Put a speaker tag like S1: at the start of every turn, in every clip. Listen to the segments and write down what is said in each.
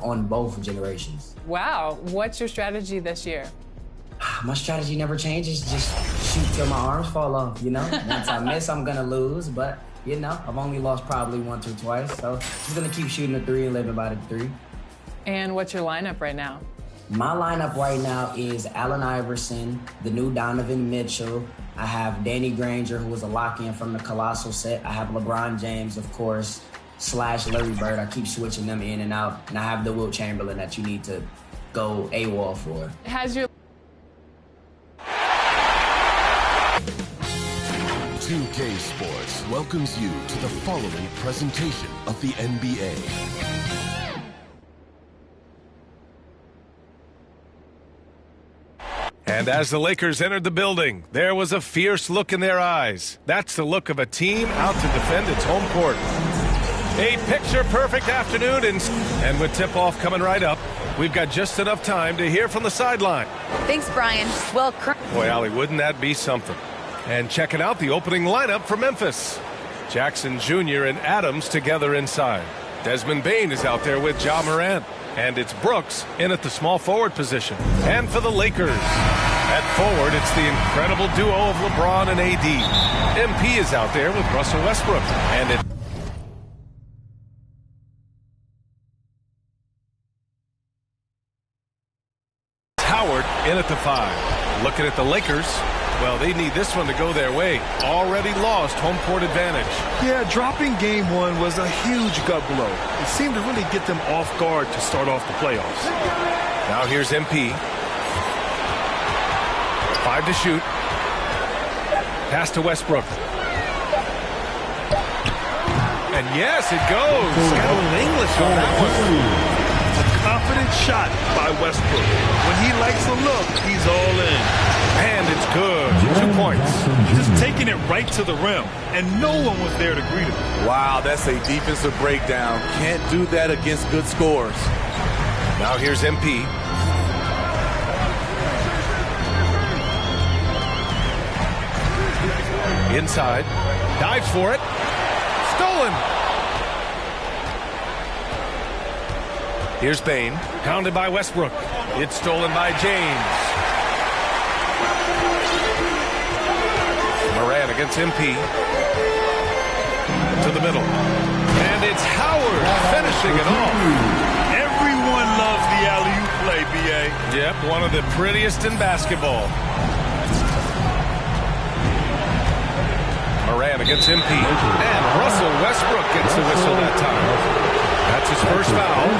S1: on both generations.
S2: Wow. What's your strategy this year?
S1: My strategy never changes. Just shoot till my arms fall off, you know? Once I miss, I'm gonna lose, but, you know, I've only lost probably once or twice, so just gonna keep shooting the three and living by the three.
S2: And what's your lineup right now?
S1: My lineup right now is Allen Iverson, the new Donovan Mitchell. I have Danny Granger, who was a lock-in from the Colossal set. I have LeBron James, of course, / Larry Bird. I keep switching them in and out. And I have the Wilt Chamberlain that you need to go AWOL for.
S2: Has your
S3: 2K Sports welcomes you to the following presentation of the NBA.
S4: And as the Lakers entered the building, there was a fierce look in their eyes. That's the look of a team out to defend its home court. A picture-perfect afternoon, and with tip-off coming right up, we've got just enough time to hear from the sideline.
S5: Thanks, Brian. Well,
S4: boy, Allie, wouldn't that be something? And checking out the opening lineup for Memphis. Jackson Jr. and Adams together inside. Desmond Bane is out there with Ja Morant. And it's Brooks in at the small forward position. And for the Lakers, at forward, it's the incredible duo of LeBron and AD. MP is out there with Russell Westbrook. And it's Howard in at the 5. Looking at the Lakers, well, they need this one to go their way. Already lost home court advantage.
S6: Yeah, dropping game one was a huge gut blow. It seemed to really get them off guard to start off the playoffs.
S4: Now here's MP. 5 to shoot. Pass to Westbrook. And yes, it goes. Got a little English on that one.
S6: Confident shot by Westbrook. When he likes a look, he's all in.
S4: And it's good. 2 points.
S6: Just taking it right to the rim, and no one was there to greet him.
S7: Wow, that's a defensive breakdown. Can't do that against good scores.
S4: Now here's MP. Inside. Dives for it. Stolen. Here's Bane, pounded by Westbrook. It's stolen by James. Morant against MP. To the middle. And it's Howard finishing it off.
S6: Everyone loves the alley-oop play, B.A.
S4: Yep, one of the prettiest in basketball. Morant against MP. And Russell Westbrook gets the whistle that time. That's his first foul.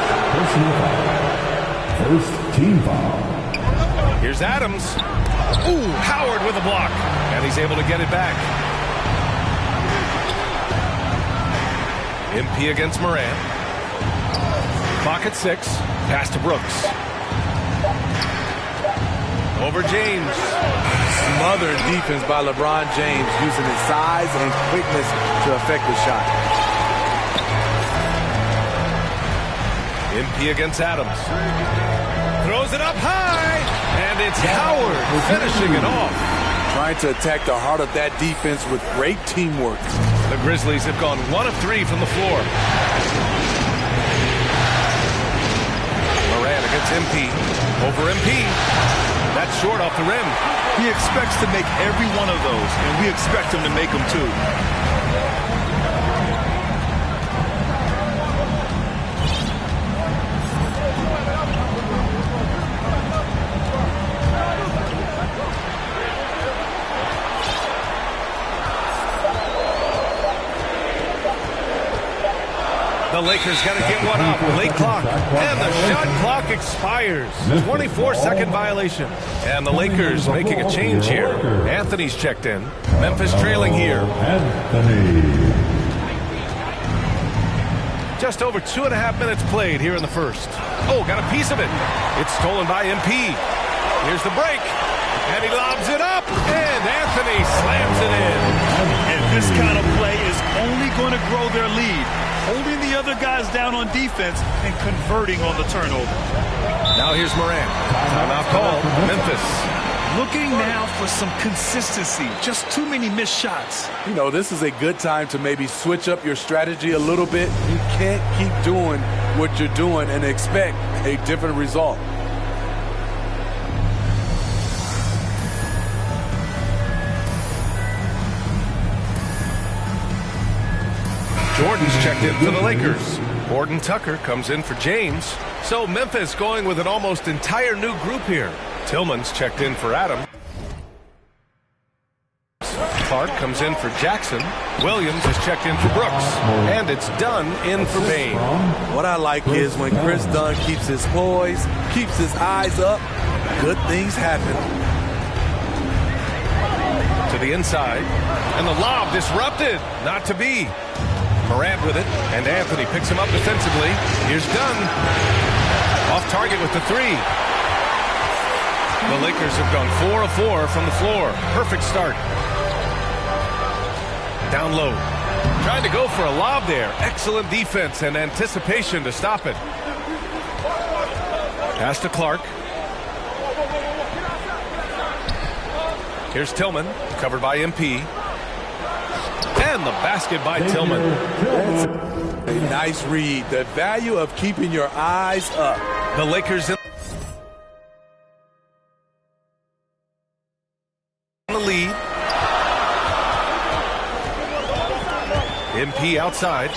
S8: First team foul.
S4: Here's Adams. Ooh, Howard with a block. And he's able to get it back. MP against Morant. Clock at 6. Pass to Brooks. Over James.
S7: Smothered defense by LeBron James, using his size and quickness to affect the shot.
S4: MP against Adams. Throws it up high, and it's Howard finishing it off.
S7: Trying to attack the heart of that defense with great teamwork.
S4: The Grizzlies have gone 1 of 3 from the floor. Morant against MP. Over MP. That's short off the rim.
S6: He expects to make every one of those, and we expect him to make them too.
S4: The Lakers got to get one up. Late clock. And the shot clock expires. 24-second violation. And the Lakers making a change here. Anthony's checked in. Memphis trailing here.
S8: Anthony.
S4: Just over 2.5 minutes played here in the first. Oh, got a piece of it. It's stolen by MP. Here's the break. And he lobs it up. And Anthony slams it in.
S6: And this kind of play is only going to grow their lead. Holding the other guys down on defense and converting on the turnover.
S4: Now here's Morant. Timeout call. Memphis.
S6: Looking now for some consistency. Just too many missed shots.
S7: You know, this is a good time to maybe switch up your strategy a little bit. You can't keep doing what you're doing and expect a different result.
S4: Jordan's checked in for the Lakers. Gordon Tucker comes in for James. So Memphis going with an almost entire new group here. Tillman's checked in for Adam. Clark comes in for Jackson. Williams is checked in for Brooks. And it's Dunn in for Bain.
S7: What I like is when Chris Dunn keeps his poise, keeps his eyes up, good things happen.
S4: To the inside. And the lob disrupted. Not to be. Morant with it. And Anthony picks him up defensively. Here's Dunn. Off target with the three. The Lakers have gone 4 of 4 from the floor. Perfect start. Down low. Trying to go for a lob there. Excellent defense and anticipation to stop it. Pass to Clark. Here's Tillman. Covered by MP. And the basket by Tillman.
S7: A nice read. The value of keeping your eyes up.
S4: The Lakers in the lead. MP outside.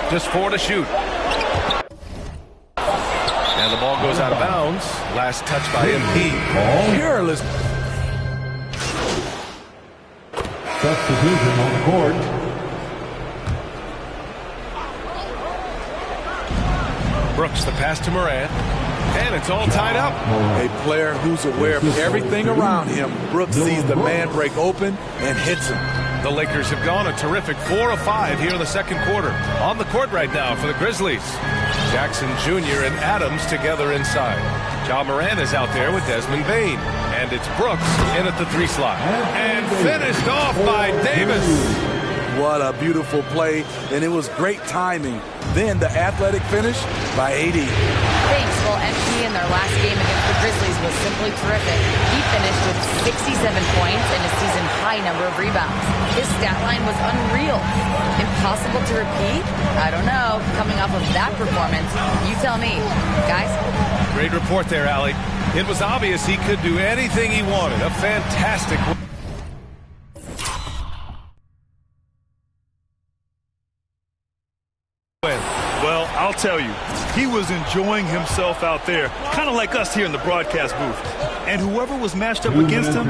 S4: Just 4 to shoot. And the ball goes out of bounds. Last touch by MP.
S7: Careless.
S8: Substitution on the court.
S4: Brooks, the pass to Morant. And it's all tied up.
S7: A player who's aware of everything around him. Brooks sees the man break open and hits him.
S4: The Lakers have gone a terrific 4 of 5 here in the second quarter. On the court right now for the Grizzlies. Jackson Jr. and Adams together inside. Ja Morant is out there with Desmond Bain. And it's Brooks in at the 3 slot. And finished off by Davis.
S7: What a beautiful play, and it was great timing. Then the athletic finish by AD.
S5: Thanks. Well, MP in their last game against the Grizzlies was simply terrific. He finished with 67 points and a season-high number of rebounds. His stat line was unreal. Impossible to repeat? I don't know. Coming off of that performance, you tell me. Guys?
S4: Great report there, Allie. It was obvious he could do anything he wanted. A fantastic
S6: Well, I'll tell you, he was enjoying himself out there, kind of like us here in the broadcast booth. And whoever was matched up against him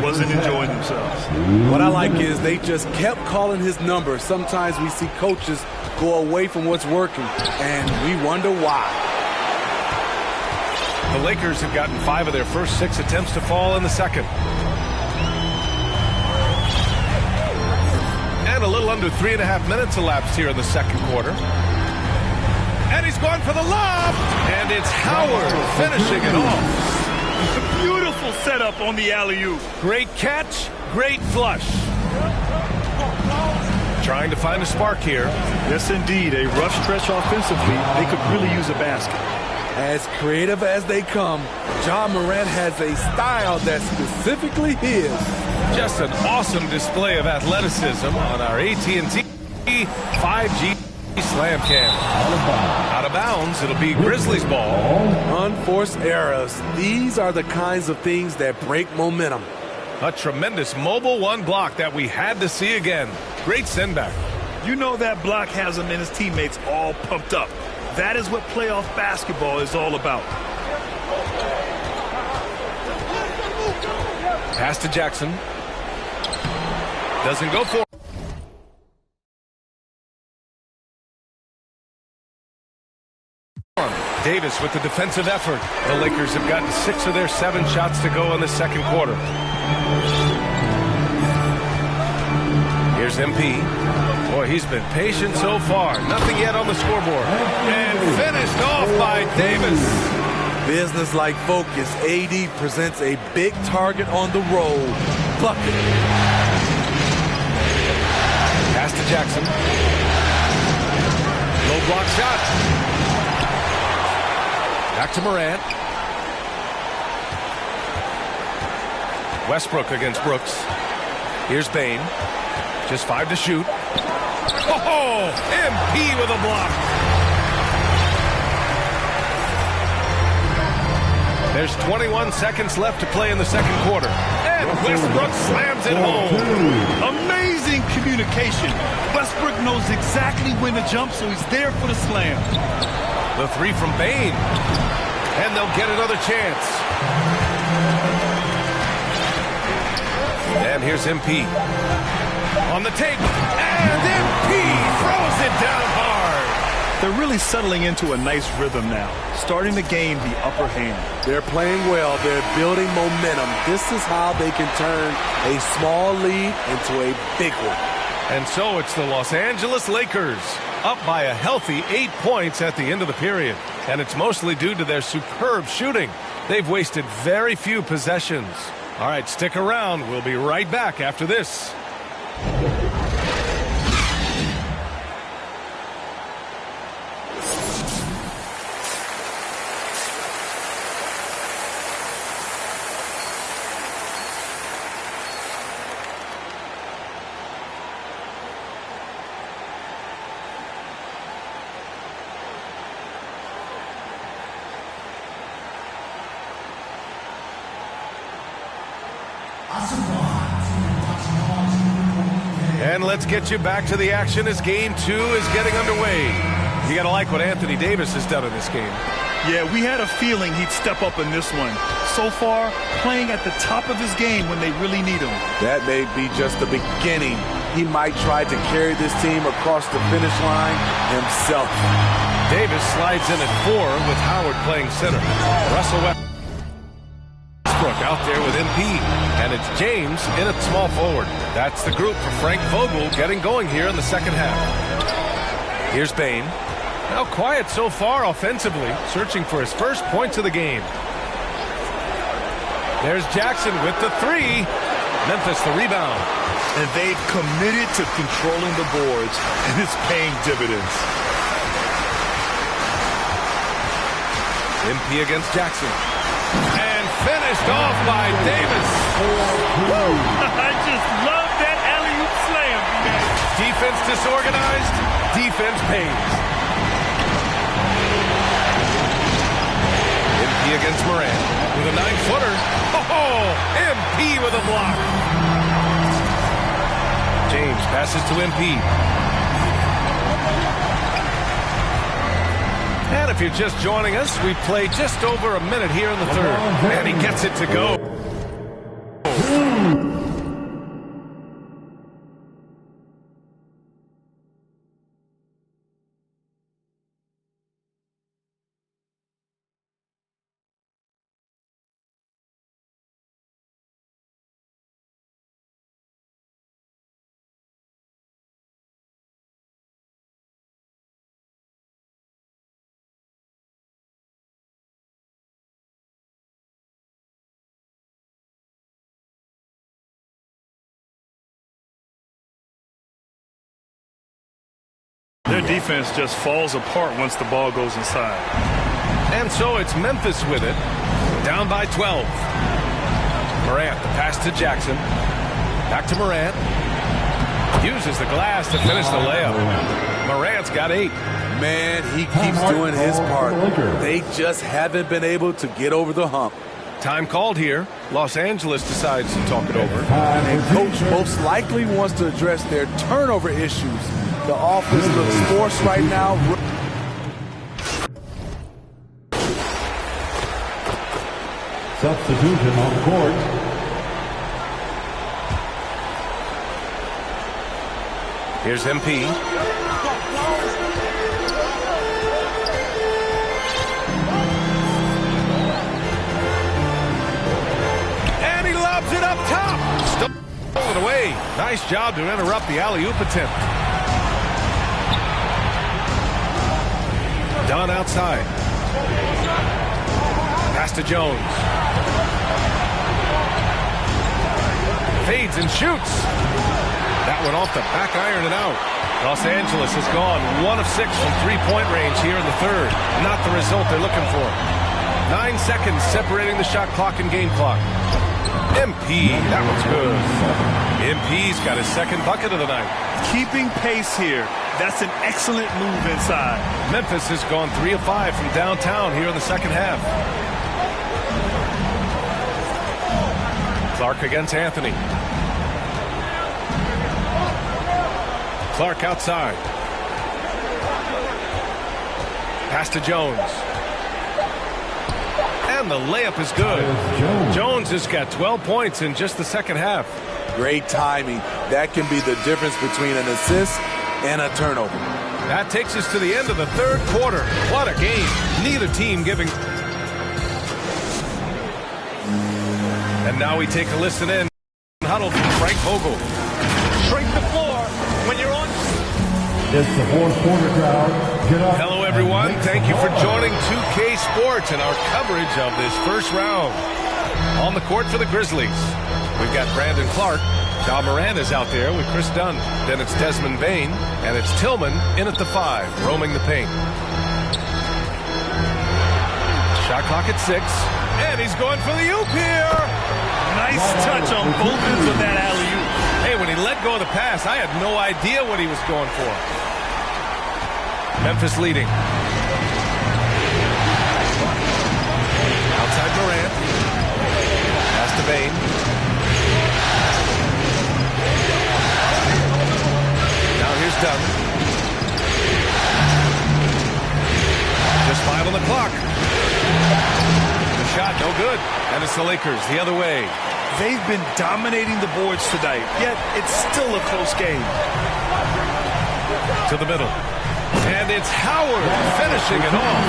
S6: wasn't enjoying themselves.
S7: What I like is they just kept calling his number. Sometimes we see coaches go away from what's working, and we wonder why.
S4: The Lakers have gotten 5 of their first 6 attempts to fall in the second. And a little under 3.5 minutes elapsed here in the second quarter. And he's going for the lob. And it's Howard finishing it off.
S6: Beautiful setup on the alley-oop.
S4: Great catch, great flush. Trying to find a spark here.
S6: Yes, indeed. A rough stretch offensively. They could really use a basket.
S7: As creative as they come, Ja Morant has a style that's specifically his.
S4: Just an awesome display of athleticism on our AT&T 5G Slam Cam. Out of bounds, it'll be Grizzlies ball.
S7: Unforced errors. These are the kinds of things that break momentum.
S4: A tremendous mobile 1 block that we had to see again. Great send back.
S6: You know that block has him and his teammates all pumped up. That is what playoff basketball is all about.
S4: Pass to Jackson. Doesn't go for it. Davis with the defensive effort. The Lakers have gotten 6 of their 7 shots to go in the second quarter. Here's MP. Boy, he's been patient so far. Nothing yet on the scoreboard. And finished off by Davis.
S7: Business-like focus. AD presents a big target on the road. Bucket.
S4: Pass to Jackson. Low block shot. Back to Morant. Westbrook against Brooks. Here's Bane. Just 5 to shoot. Oh, MP with a block. There's 21 seconds left to play in the second quarter. And Westbrook slams it home.
S6: Amazing communication. Westbrook knows exactly when to jump, so he's there for the slam.
S4: The three from Bane. And they'll get another chance. And here's MP. On the tape. And MP throws it down hard.
S6: They're really settling into a nice rhythm now, starting to gain the upper hand.
S7: They're playing well. They're building momentum. This is how they can turn a small lead into a big one.
S4: And so it's the Los Angeles Lakers, up by a healthy 8 points at the end of the period. And it's mostly due to their superb shooting. They've wasted very few possessions. All right, stick around. We'll be right back after this. And let's get you back to the action as Game 2 is getting underway. You got to like what Anthony Davis has done in this game.
S6: Yeah, we had a feeling he'd step up in this one. So far, playing at the top of his game when they really need him.
S7: That may be just the beginning. He might try to carry this team across the finish line himself.
S4: Davis slides in at 4 with Howard playing center. Russell Westbrook out there with MP. And it's James in at small forward. That's the group for Frank Vogel getting going here in the second half. Here's Bane. Now quiet so far offensively, searching for his first points of the game. There's Jackson with the 3. Memphis the rebound.
S6: And they've committed to controlling the boards, and it's paying dividends.
S4: MP against Jackson. And finished off by Davis.
S6: I just love that alley-oop slam.
S4: Defense disorganized, defense pays. MP against Morant with a 9-footer. Oh, MP with a block. James passes to MP. And if you're just joining us, we've played just over a minute here in the third. And he gets it to go.
S6: Their defense just falls apart once the ball goes inside.
S4: And so it's Memphis with it, down by 12. Morant, the pass to Jackson. Back to Morant. Uses the glass to finish the layup. Morant's got 8.
S7: Man, he keeps doing his part. They just haven't been able to get over the hump.
S4: Time called here. Los Angeles decides to talk it over.
S7: And coach most likely wants to address their turnover issues. The offense looks forced right now.
S8: Substitution on the court.
S4: Here's MP. And he lobs it up top. Stolen away. Nice job to interrupt the alley-oop attempt. Dunn outside. Pass to Jones. Fades and shoots. That one off the back iron and out. Los Angeles has gone 1 of 6 from three-point range here in the third. Not the result they're looking for. 9 seconds separating the shot clock and game clock. MP, that one's good. MP's got his second bucket of the night.
S6: Keeping pace here. That's an excellent move inside.
S4: Memphis has gone 3 of 5 from downtown here in the second half. Clark against Anthony. Clark outside. Pass to Jones. And the layup is good. Jones has got 12 points in just the second half.
S7: Great timing. That can be the difference between an assist and a turnover.
S4: That takes us to the end of the third quarter. What a game. Neither team giving. And now we take a listen in. Huddle from Frank Vogel.
S6: Shrink the floor when you're on.
S8: It's the fourth quarter crowd. Get up.
S4: Hello, everyone. Thank you for joining 2K Sports and our coverage of this first round. On the court for the Grizzlies, we've got Brandon Clark. Ja Morant is out there with Chris Dunn. Then it's Desmond Bane, and it's Tillman in at the 5, roaming the paint. Shot clock at 6, and he's going for the oop here.
S6: Nice touch on both ends of that alley-oop.
S4: Hey, when he let go of the pass, I had no idea what he was going for. Memphis leading. Outside Morant. Pass to Bane. Now here's Dunn. Just 5 on the clock. The shot, no good. And it's the Lakers the other way.
S6: They've been dominating the boards tonight, yet it's still a close game.
S4: To the middle. And it's Howard finishing it off.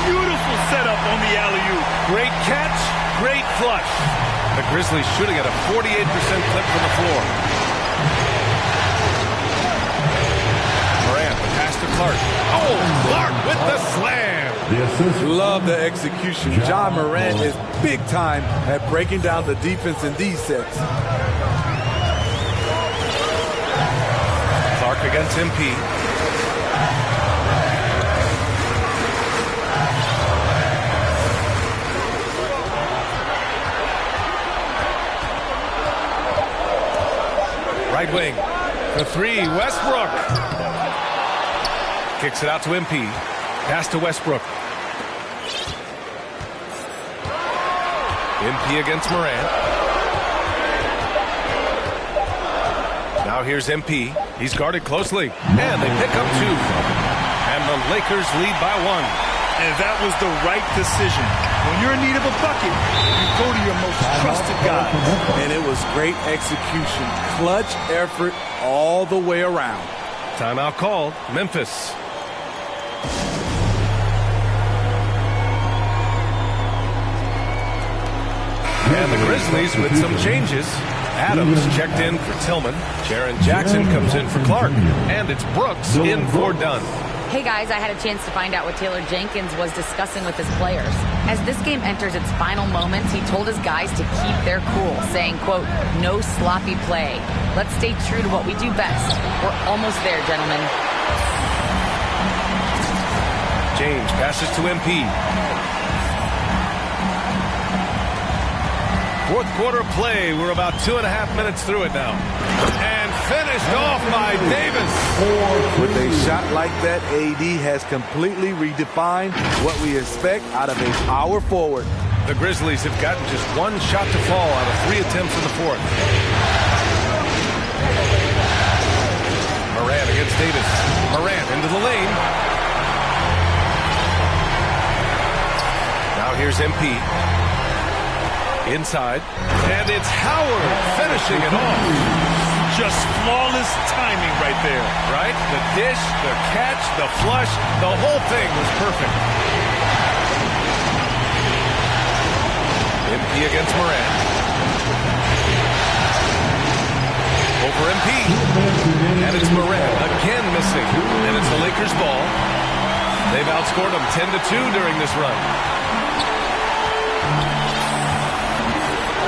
S6: Beautiful setup on the alley-oop.
S4: Great catch, great flush. The Grizzlies shooting at a 48% clip from the floor. Morant, pass to Clark. Oh, Clark with the slam.
S7: Love the execution. Ja Morant is big time at breaking down the defense in these sets.
S4: Clark against MP. Right wing. The 3, Westbrook. Kicks it out to MP. Pass to Westbrook. MP against Morant. Now here's MP. He's guarded closely. And they pick up 2. And the Lakers lead by 1.
S6: And that was the right decision. When you're in need of a bucket, you go to your most trusted guy.
S7: And it was great execution. Clutch effort all the way around.
S4: Timeout called. Memphis. And the Grizzlies with some changes. Adams checked in for Tillman. Jaren Jackson comes in for Clark. And it's Brooks in for Dunn.
S5: Hey guys, I had a chance to find out what Taylor Jenkins was discussing with his players. As this game enters its final moments, he told his guys to keep their cool, saying, quote, no sloppy play. Let's stay true to what we do best. We're almost there, gentlemen.
S4: James passes to MP. Fourth quarter play. We're about 2.5 minutes through it now. And finished off by Davis.
S7: With a shot like that, AD has completely redefined what we expect out of a power forward.
S4: The Grizzlies have gotten just 1 shot to fall out of 3 attempts in the fourth. Morant against Davis. Morant into the lane. Now here's MP. Inside. And it's Howard finishing it off.
S6: Just flawless timing right there.
S4: Right? The dish, the catch, the flush, the whole thing was perfect. MP against Morant. Over MP. And it's Morant again missing. And it's the Lakers' ball. They've outscored them 10-2 during this run.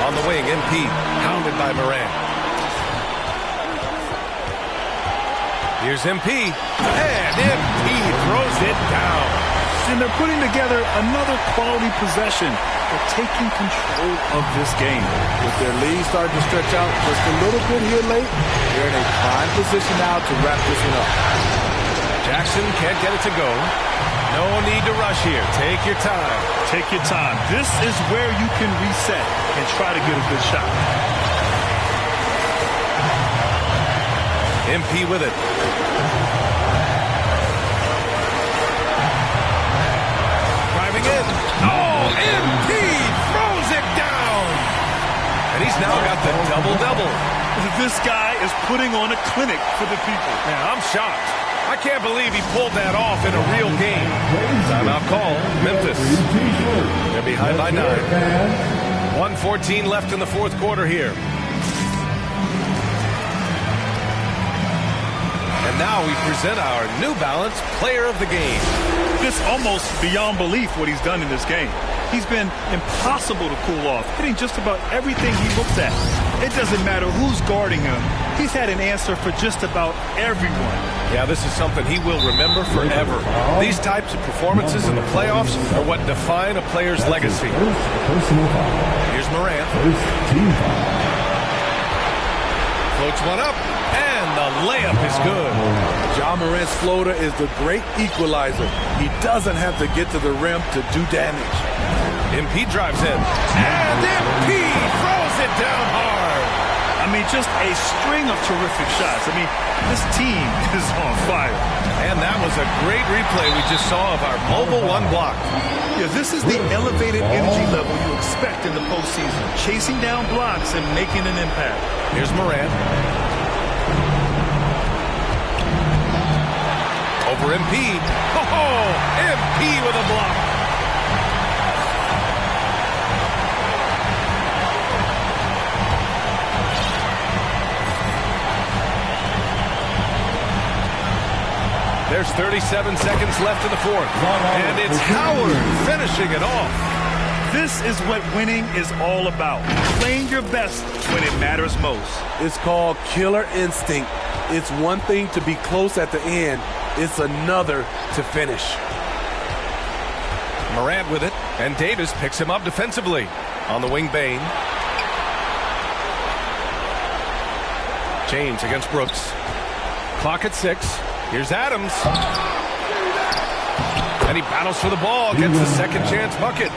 S4: On the wing, MP, hounded by Morant. Here's MP, and MP throws it down.
S6: And they're putting together another quality possession. They're taking control of this game.
S7: With their lead starting to stretch out just a little bit here late, they're in a prime position now to wrap this one up.
S4: Jackson can't get it to go. No need to rush here. Take your time.
S6: Take your time. This is where you can reset and try to get a good shot.
S4: MP with it. Driving in. Oh, MP throws it down. And he's now got the double-double.
S6: This guy is putting on a clinic for the people.
S4: Yeah, I'm shocked. I can't believe he pulled that off in a real game. Timeout call, Memphis. They're behind by 9. 1:14 left in the fourth quarter here. And now we present our New Balance Player of the Game.
S6: It's almost beyond belief what he's done in this game. He's been impossible to cool off, hitting just about everything he looks at. It doesn't matter who's guarding him. He's had an answer for just about everyone.
S4: Yeah, this is something he will remember forever. These types of performances in the playoffs are what define a player's legacy. Here's Morant. Floats one up, and the layup is good.
S7: Ja Morant's floater is the great equalizer. He doesn't have to get to the rim to do damage.
S4: MP drives in, and MP throws it down hard.
S6: I mean, just a string of terrific shots. I mean, this team is on fire.
S4: And that was a great replay we just saw of our mobile one block.
S6: Yeah, this is the elevated energy level you expect in the postseason. Chasing down blocks and making an impact.
S4: Here's Morant. Over MP. Oh, MP with a block. There's 37 seconds left in the fourth. And it's Howard finishing it off.
S6: This is what winning is all about. Playing your best when it matters most.
S7: It's called killer instinct. It's one thing to be close at the end. It's another to finish.
S4: Morant with it, and Davis picks him up defensively. On the wing, Bane. James against Brooks. Clock at 6. Here's Adams. And he battles for the ball, gets the second chance bucket.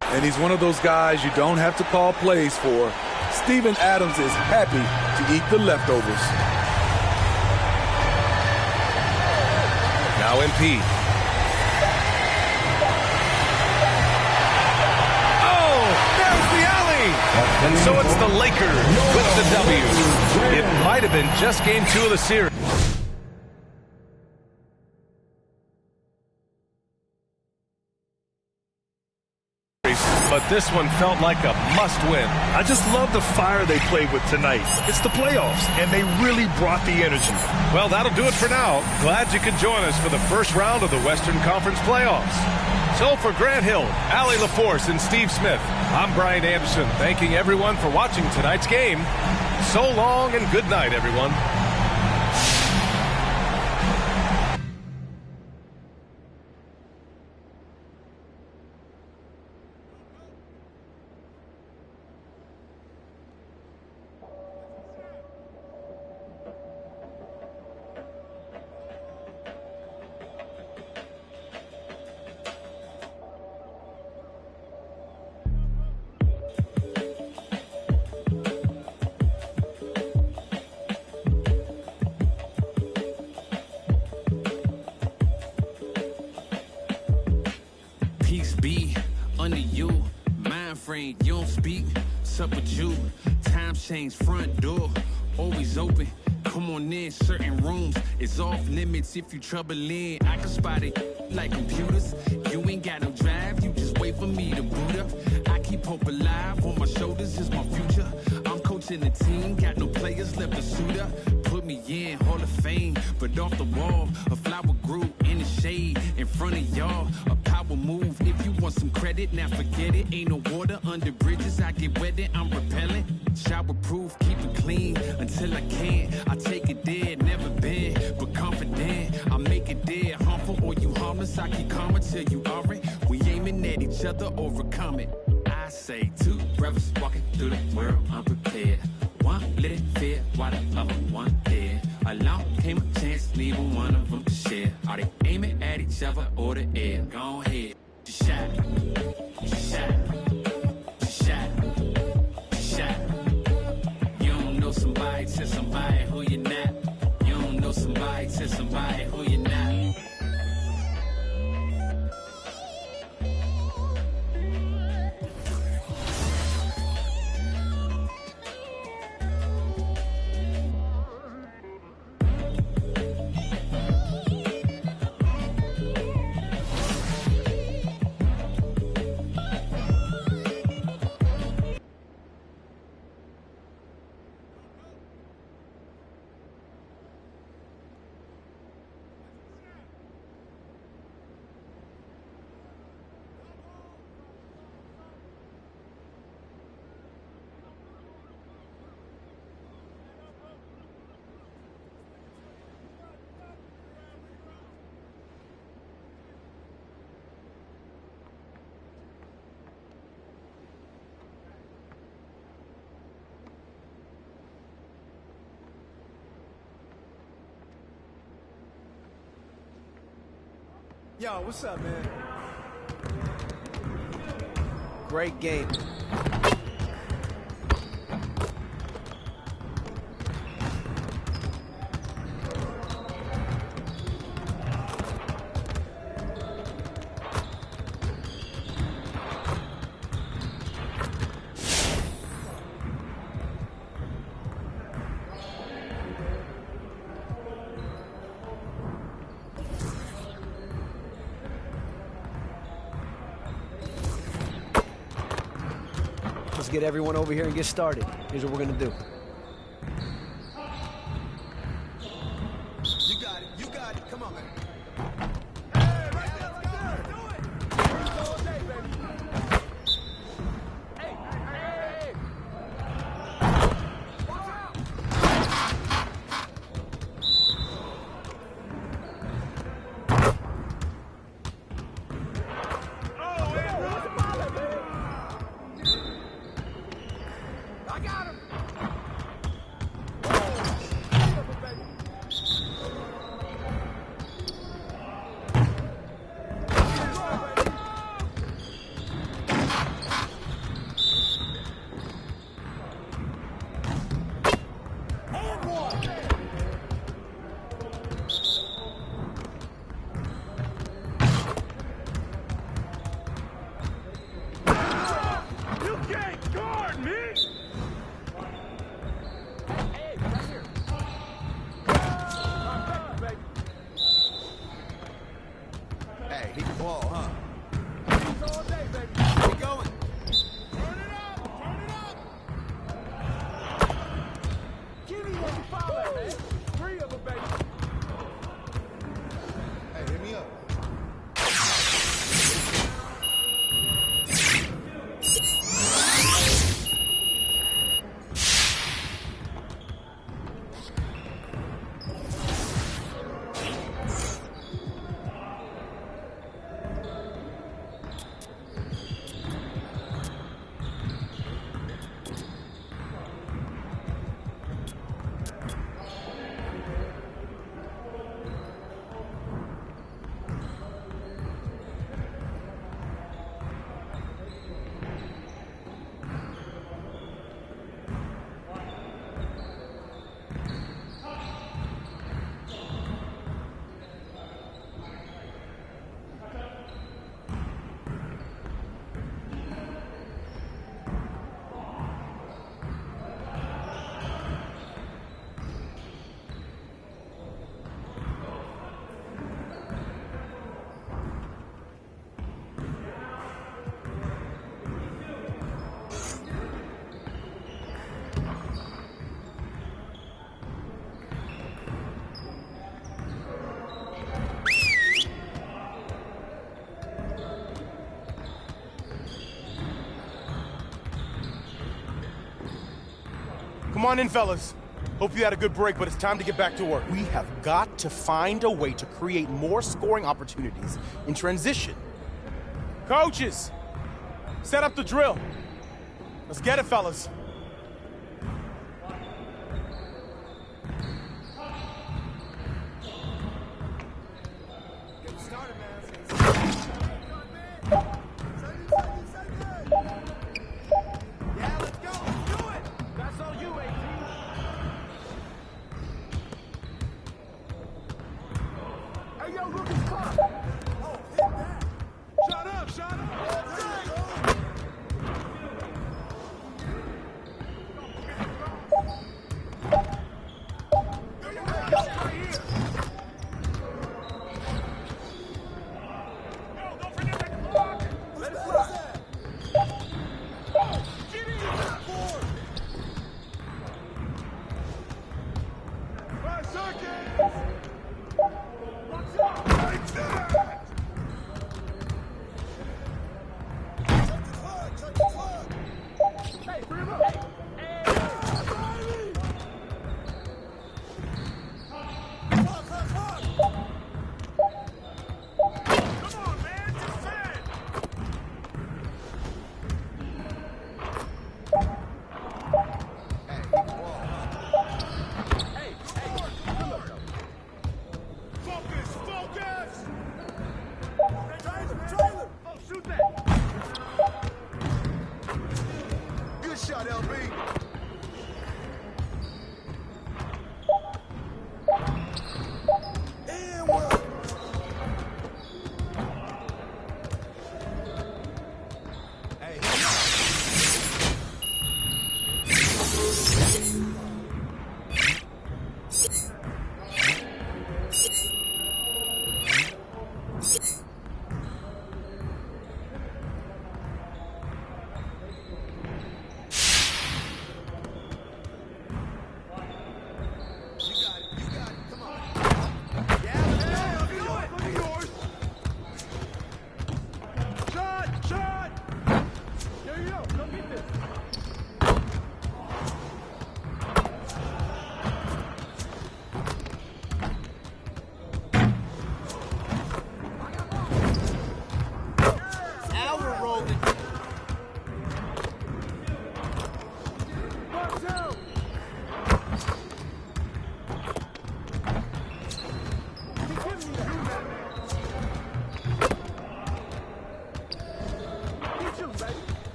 S7: And he's one of those guys you don't have to call plays for. Steven Adams is happy to eat the leftovers.
S4: Now MP. Oh, there's the alley. And so it's the Lakers with the W. It might have been just game 2 of the series. But this one felt like a must-win.
S6: I just love the fire they played with tonight. It's the playoffs, and they really brought the energy.
S4: Well, that'll do it for now. Glad you could join us for the first round of the Western Conference playoffs. So for Grant Hill, Allie LaForce, and Steve Smith, I'm Brian Anderson, thanking everyone for watching tonight's game. So long and good night, everyone.
S9: You don't speak, sup with you. Time change, front door always open. Come on in, certain rooms it's off limits if you trouble in. I can spot it like computers. You ain't got no drive, you just wait for me to boot up. I keep hope alive, on my shoulders is my future. I'm coaching the team, got no players left to suit up. Put me in Hall of Fame, but off the wall, a flower grew in the shade in front of y'all. A power move. If you want some credit, now forget it. Ain't no water under bridges. I get wetted, I'm repellent. Shower proof, keep it clean until I can't. I take it there, never been, but confident. I make it there, harmful or you harmless. I keep calm until you aren't. We aiming at each other, overcome it. I say two brothers walking through the world unprepared. One let it fear while the other one dead. Along came a chance, neither one of them to share. Are they aiming at each other or the air? Go ahead, just shot, just shot, just shot, just shot. You don't know somebody, tell somebody who you're not. You don't know somebody, tell somebody who you're not.
S10: Yo, what's up, man? Great game. Let's get everyone over here and get started. Here's what we're gonna do.
S11: You got it. You got it. Come on, man. Come on in, fellas. Hope you had a good break, but it's time to get back to work. We have got to find a way to create more scoring opportunities in transition. Coaches, set up the drill. Let's get it, fellas.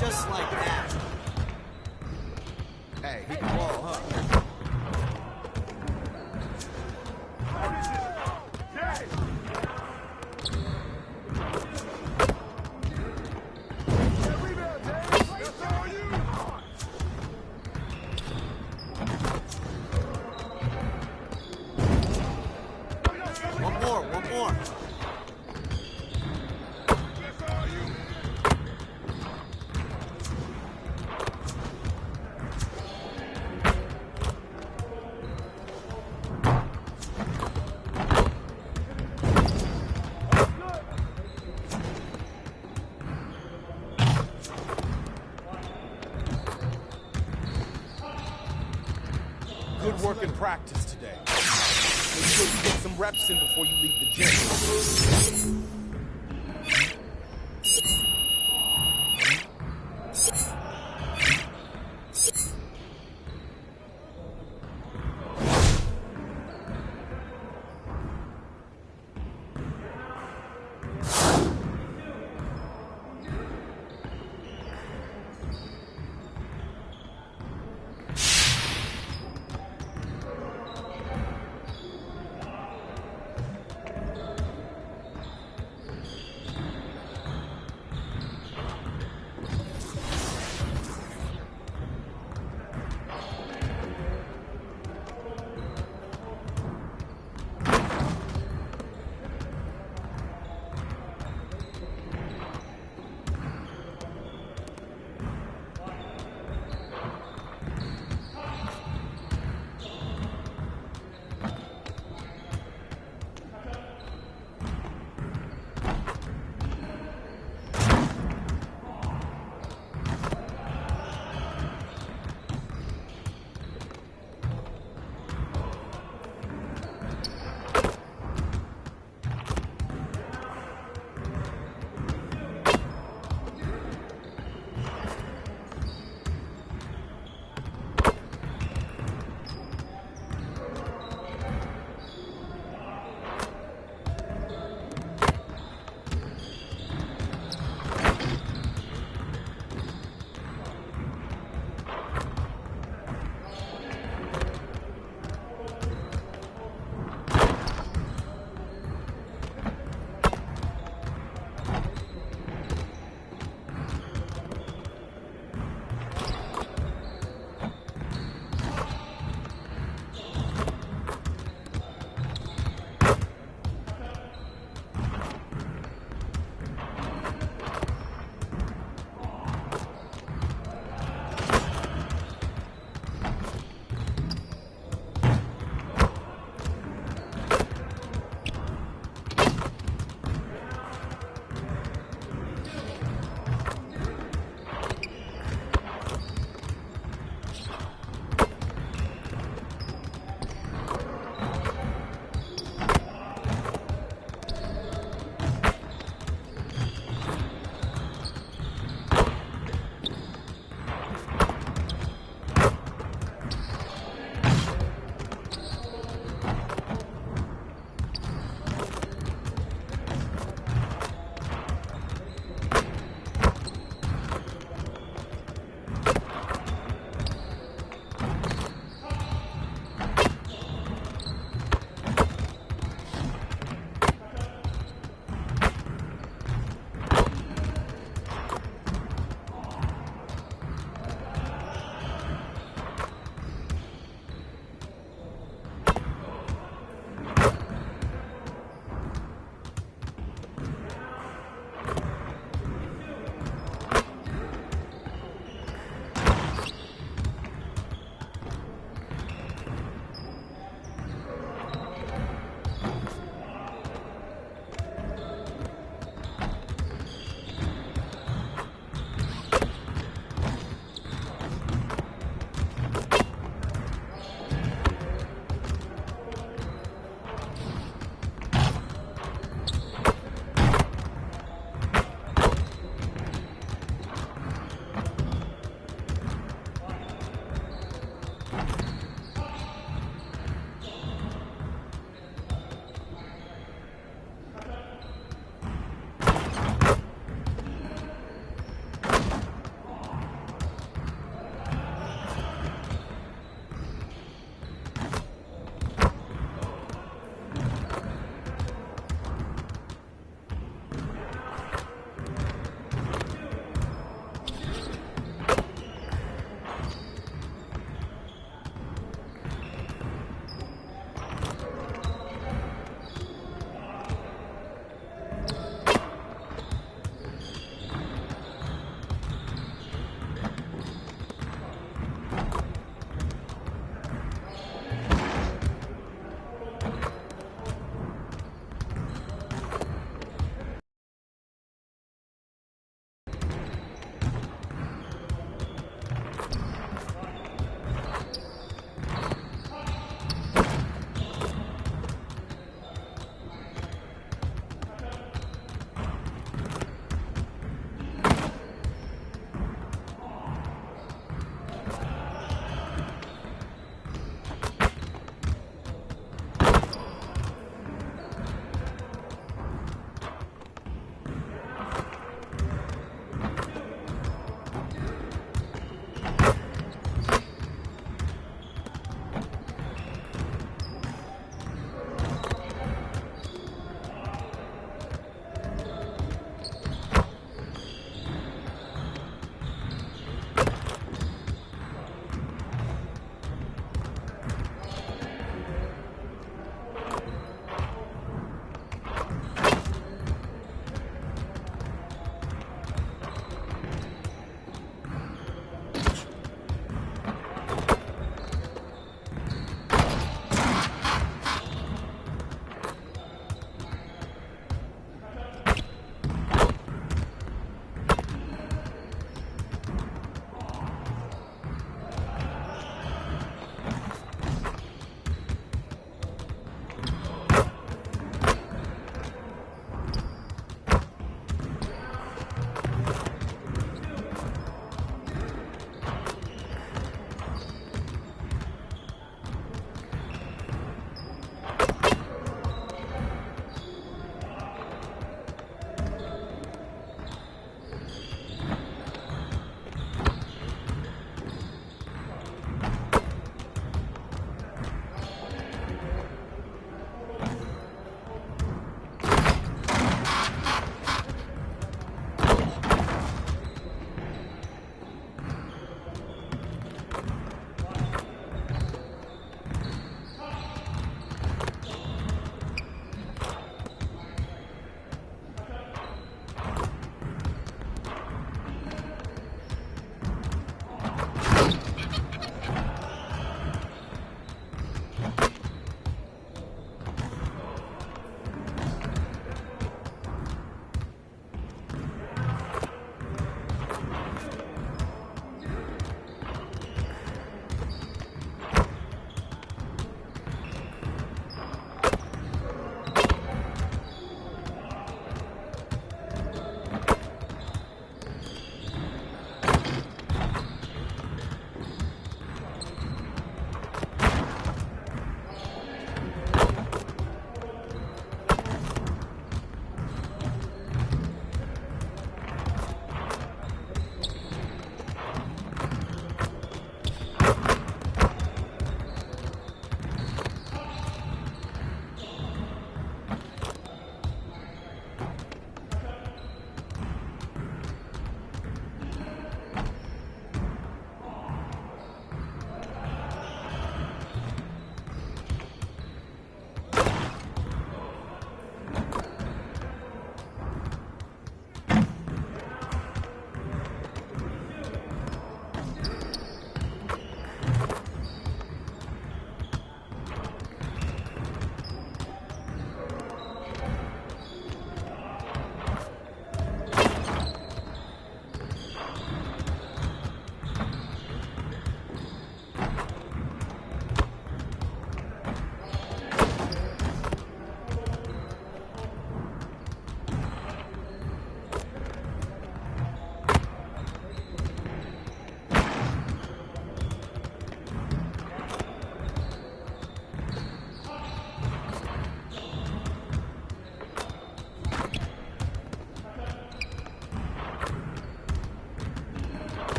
S10: Just like that. Hey, hit the ball, huh? One more.
S11: Good work in practice today. Make sure you get some reps in before you leave the gym.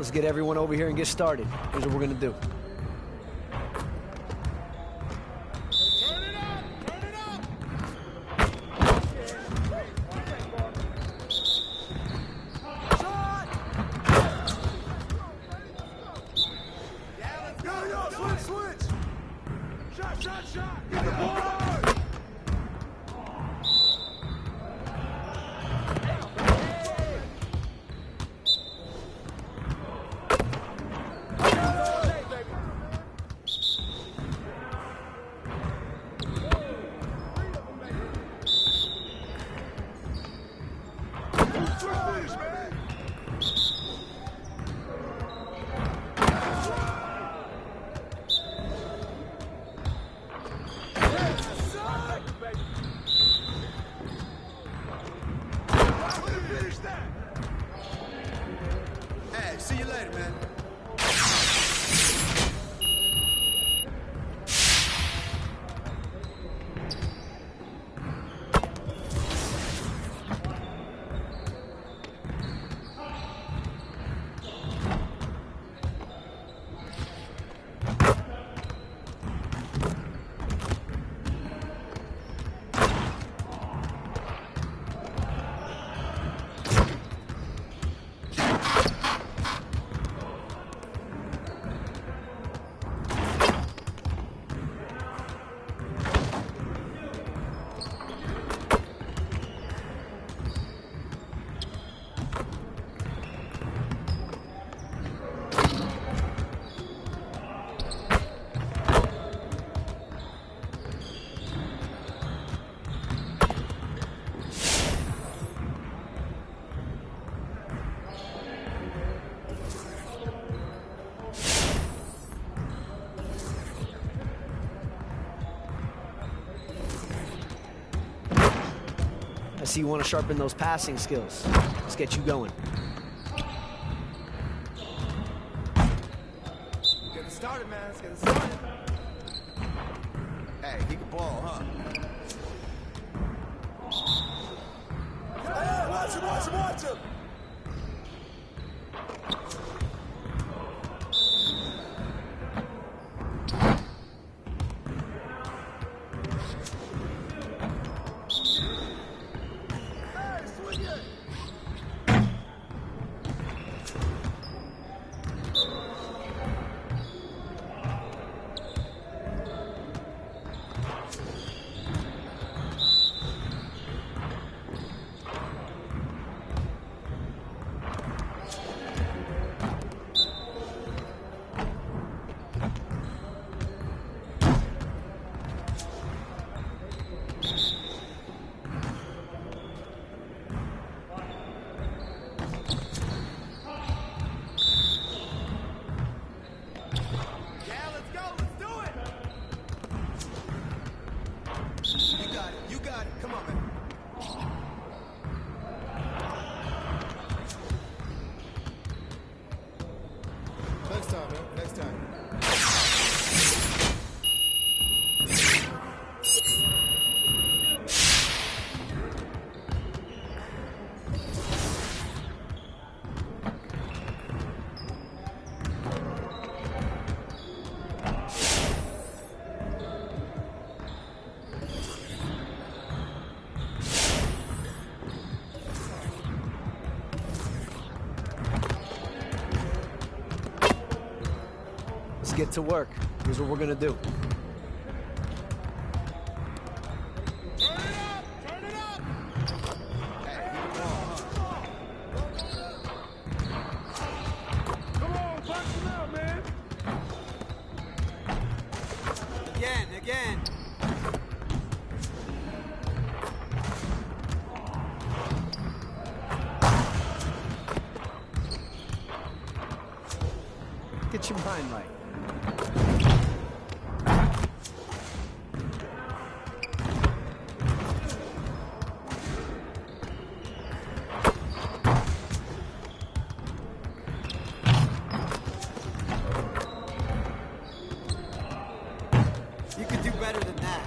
S10: Let's get everyone over here and get started. Here's what we're gonna do.
S12: See you later, man.
S10: I see you want to sharpen those passing skills. Let's get you going.
S12: Get it started, man. Let's get it started. Hey, he can ball, huh? Hey, watch him, watch him, watch him! Next time.
S10: Let's get to work. Here's what we're gonna do.
S12: Again.
S10: Get your mind right.
S12: You could do better than that.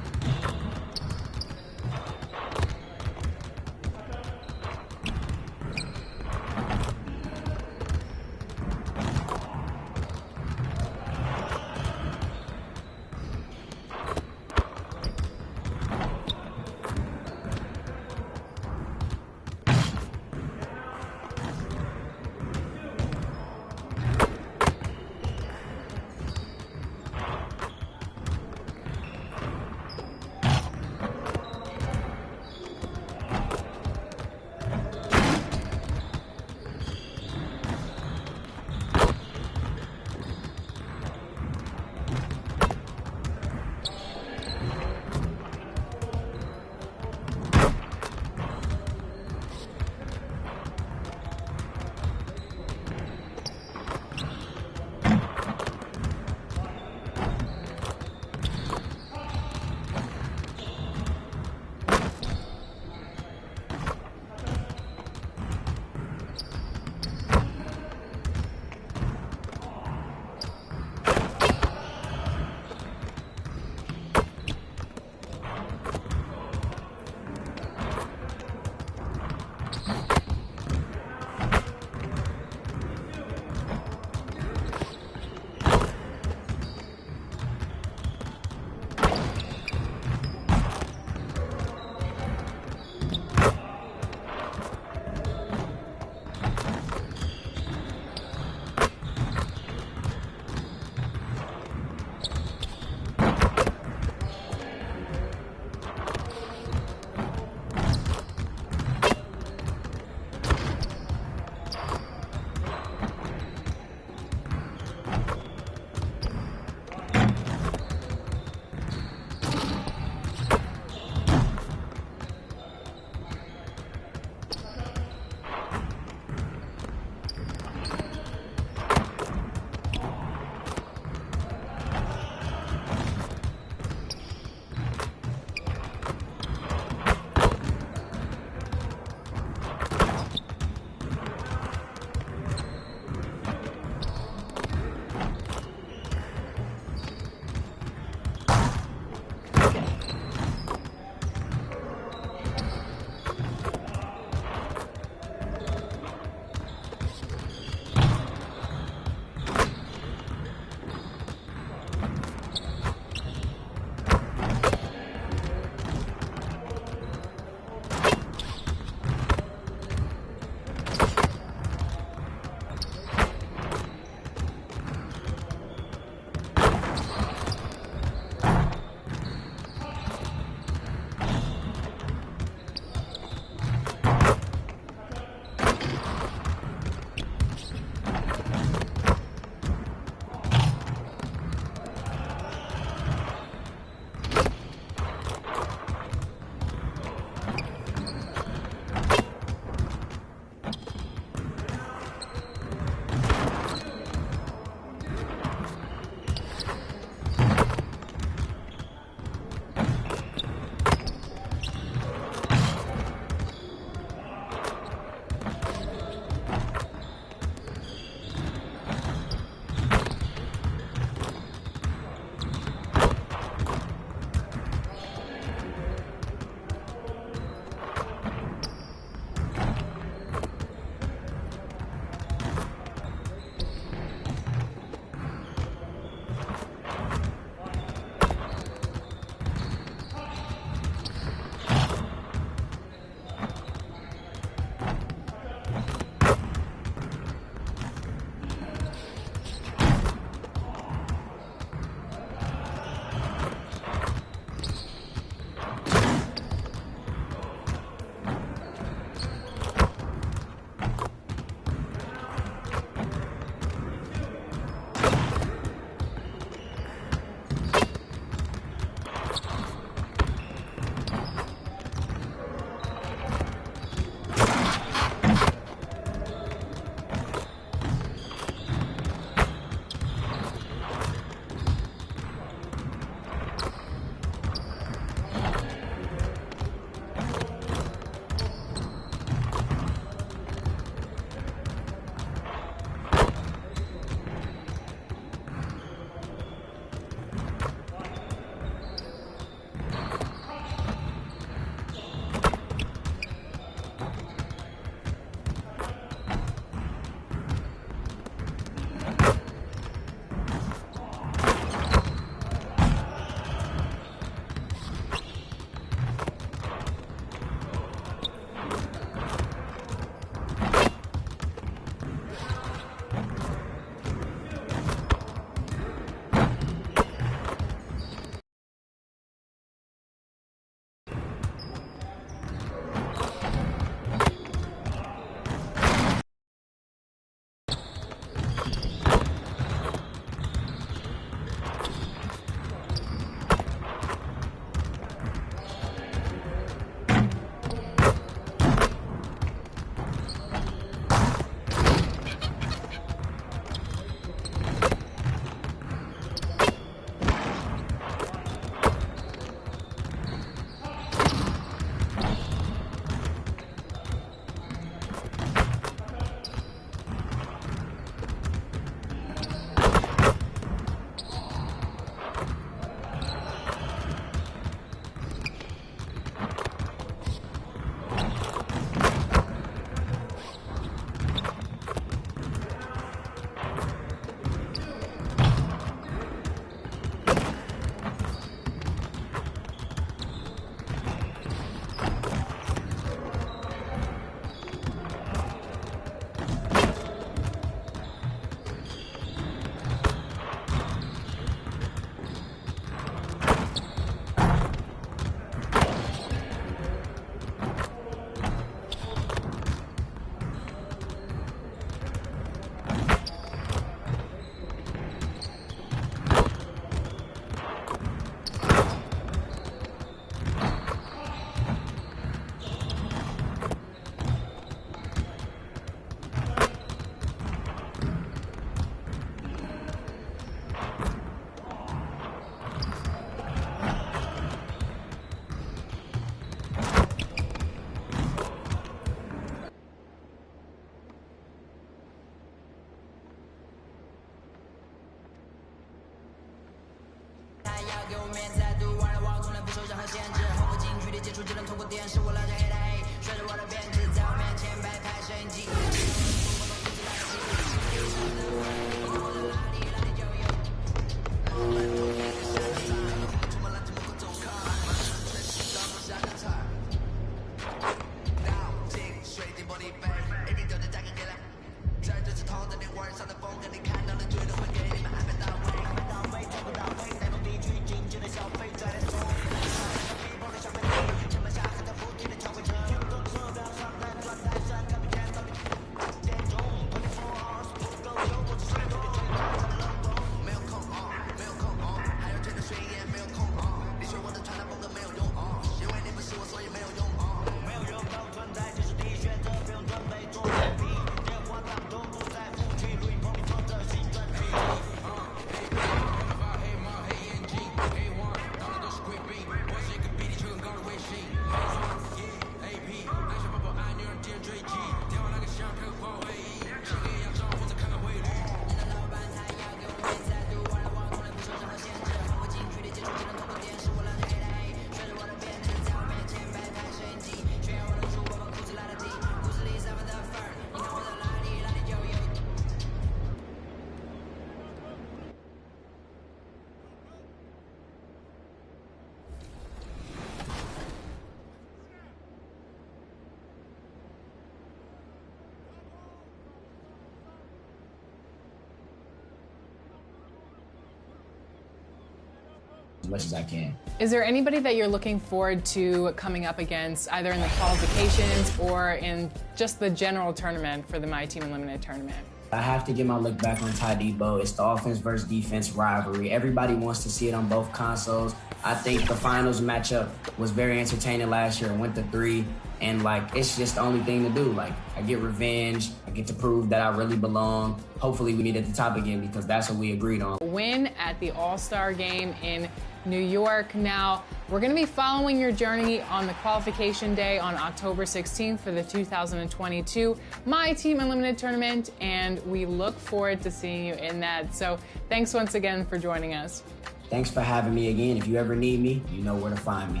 S1: as much as I can.
S2: Is there anybody that you're looking forward to coming up against, either in the qualifications or in just the general tournament for the My Team Unlimited tournament?
S1: I have to get my look back on Ty Debo. It's the offense versus defense rivalry. Everybody wants to see it on both consoles. I think the finals matchup was very entertaining last year. It went to 3, and it's just the only thing to do. I get revenge. I get to prove that I really belong. Hopefully we meet at the top again, because that's what we agreed on.
S2: Win at the All-Star Game in New York. Now, we're going to be following your journey on the qualification day on October 16th for the 2022 My Team Unlimited tournament, and we look forward to seeing you in that. So thanks once again for joining us.
S1: Thanks for having me again. If you ever need me, you know where to find me.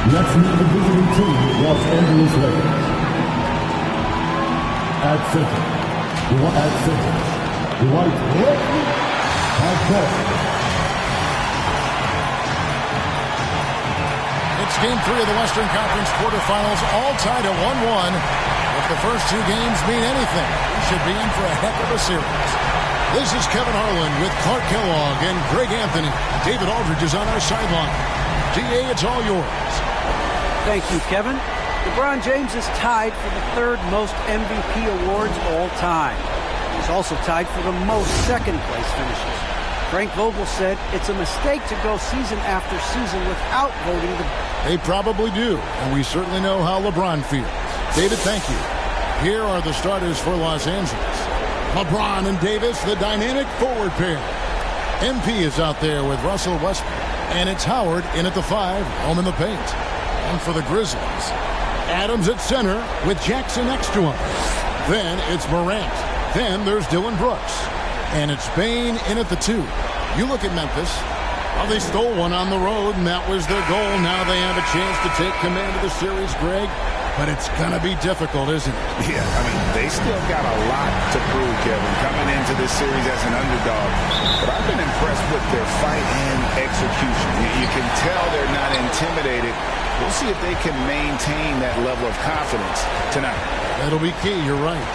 S8: Let's meet the visiting team, Los Angeles Lakers. At center, Dwight Howard.
S13: It's Game 3 of the Western Conference quarterfinals, all tied at 1-1. If the first 2 games mean anything, we should be in for a heck of a series. This is Kevin Harlan with Clark Kellogg and Greg Anthony. David Aldridge is on our sideline. DA, it's all yours.
S10: Thank you, Kevin. LeBron James is tied for the 3rd most MVP awards all time. He's also tied for the most second-place finishes. Frank Vogel said it's a mistake to go season after season without voting the...
S13: They probably do, and we certainly know how LeBron feels. David, thank you. Here are the starters for Los Angeles. LeBron and Davis, the dynamic forward pair. MP is out there with Russell Westbrook, and it's Howard in at the 5, home in the paint. And for the Grizzlies, Adams at center with Jackson next to him. Then it's Morant. Then there's Dylan Brooks. And it's Bane in at the 2. You look at Memphis. Well, they stole one on the road, and that was their goal. Now they have a chance to take command of the series, Greg. But it's going to be difficult, isn't it?
S14: Yeah, they still got a lot to prove, Kevin, coming into this series as an underdog. But I've been impressed with their fight and execution. You can tell they're not intimidated. We'll see if they can maintain that level of confidence tonight.
S13: That'll be key, you're right.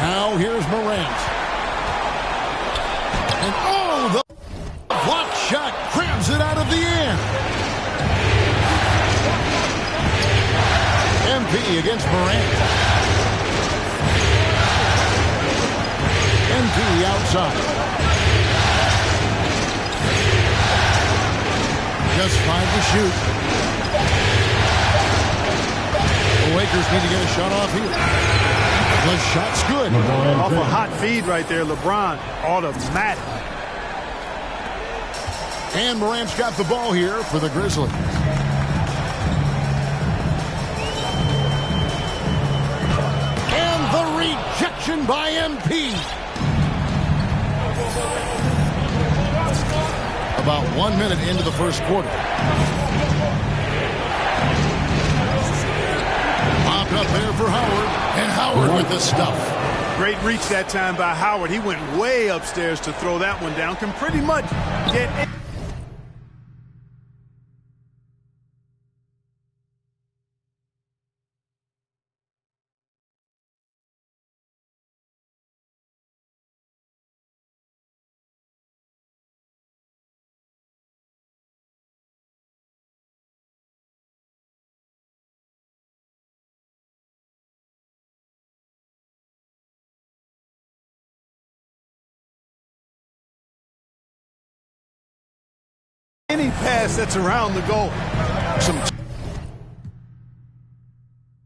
S13: Now here's Morant. And the block shot grabs it out of the air. MP against Morant. MP outside. Just 5 to shoot. The Lakers need to get a shot off here. The shot's good.
S6: Off a hot feed right there, LeBron. Automatic.
S13: And Morant's got the ball here for the Grizzlies. And the rejection by MP. about 1 minute into the first quarter. Popped up there for Howard, and Howard with the stuff.
S6: Great reach that time by Howard. He went way upstairs to throw that one down. Can pretty much get it. Any pass that's around the goal.
S13: Some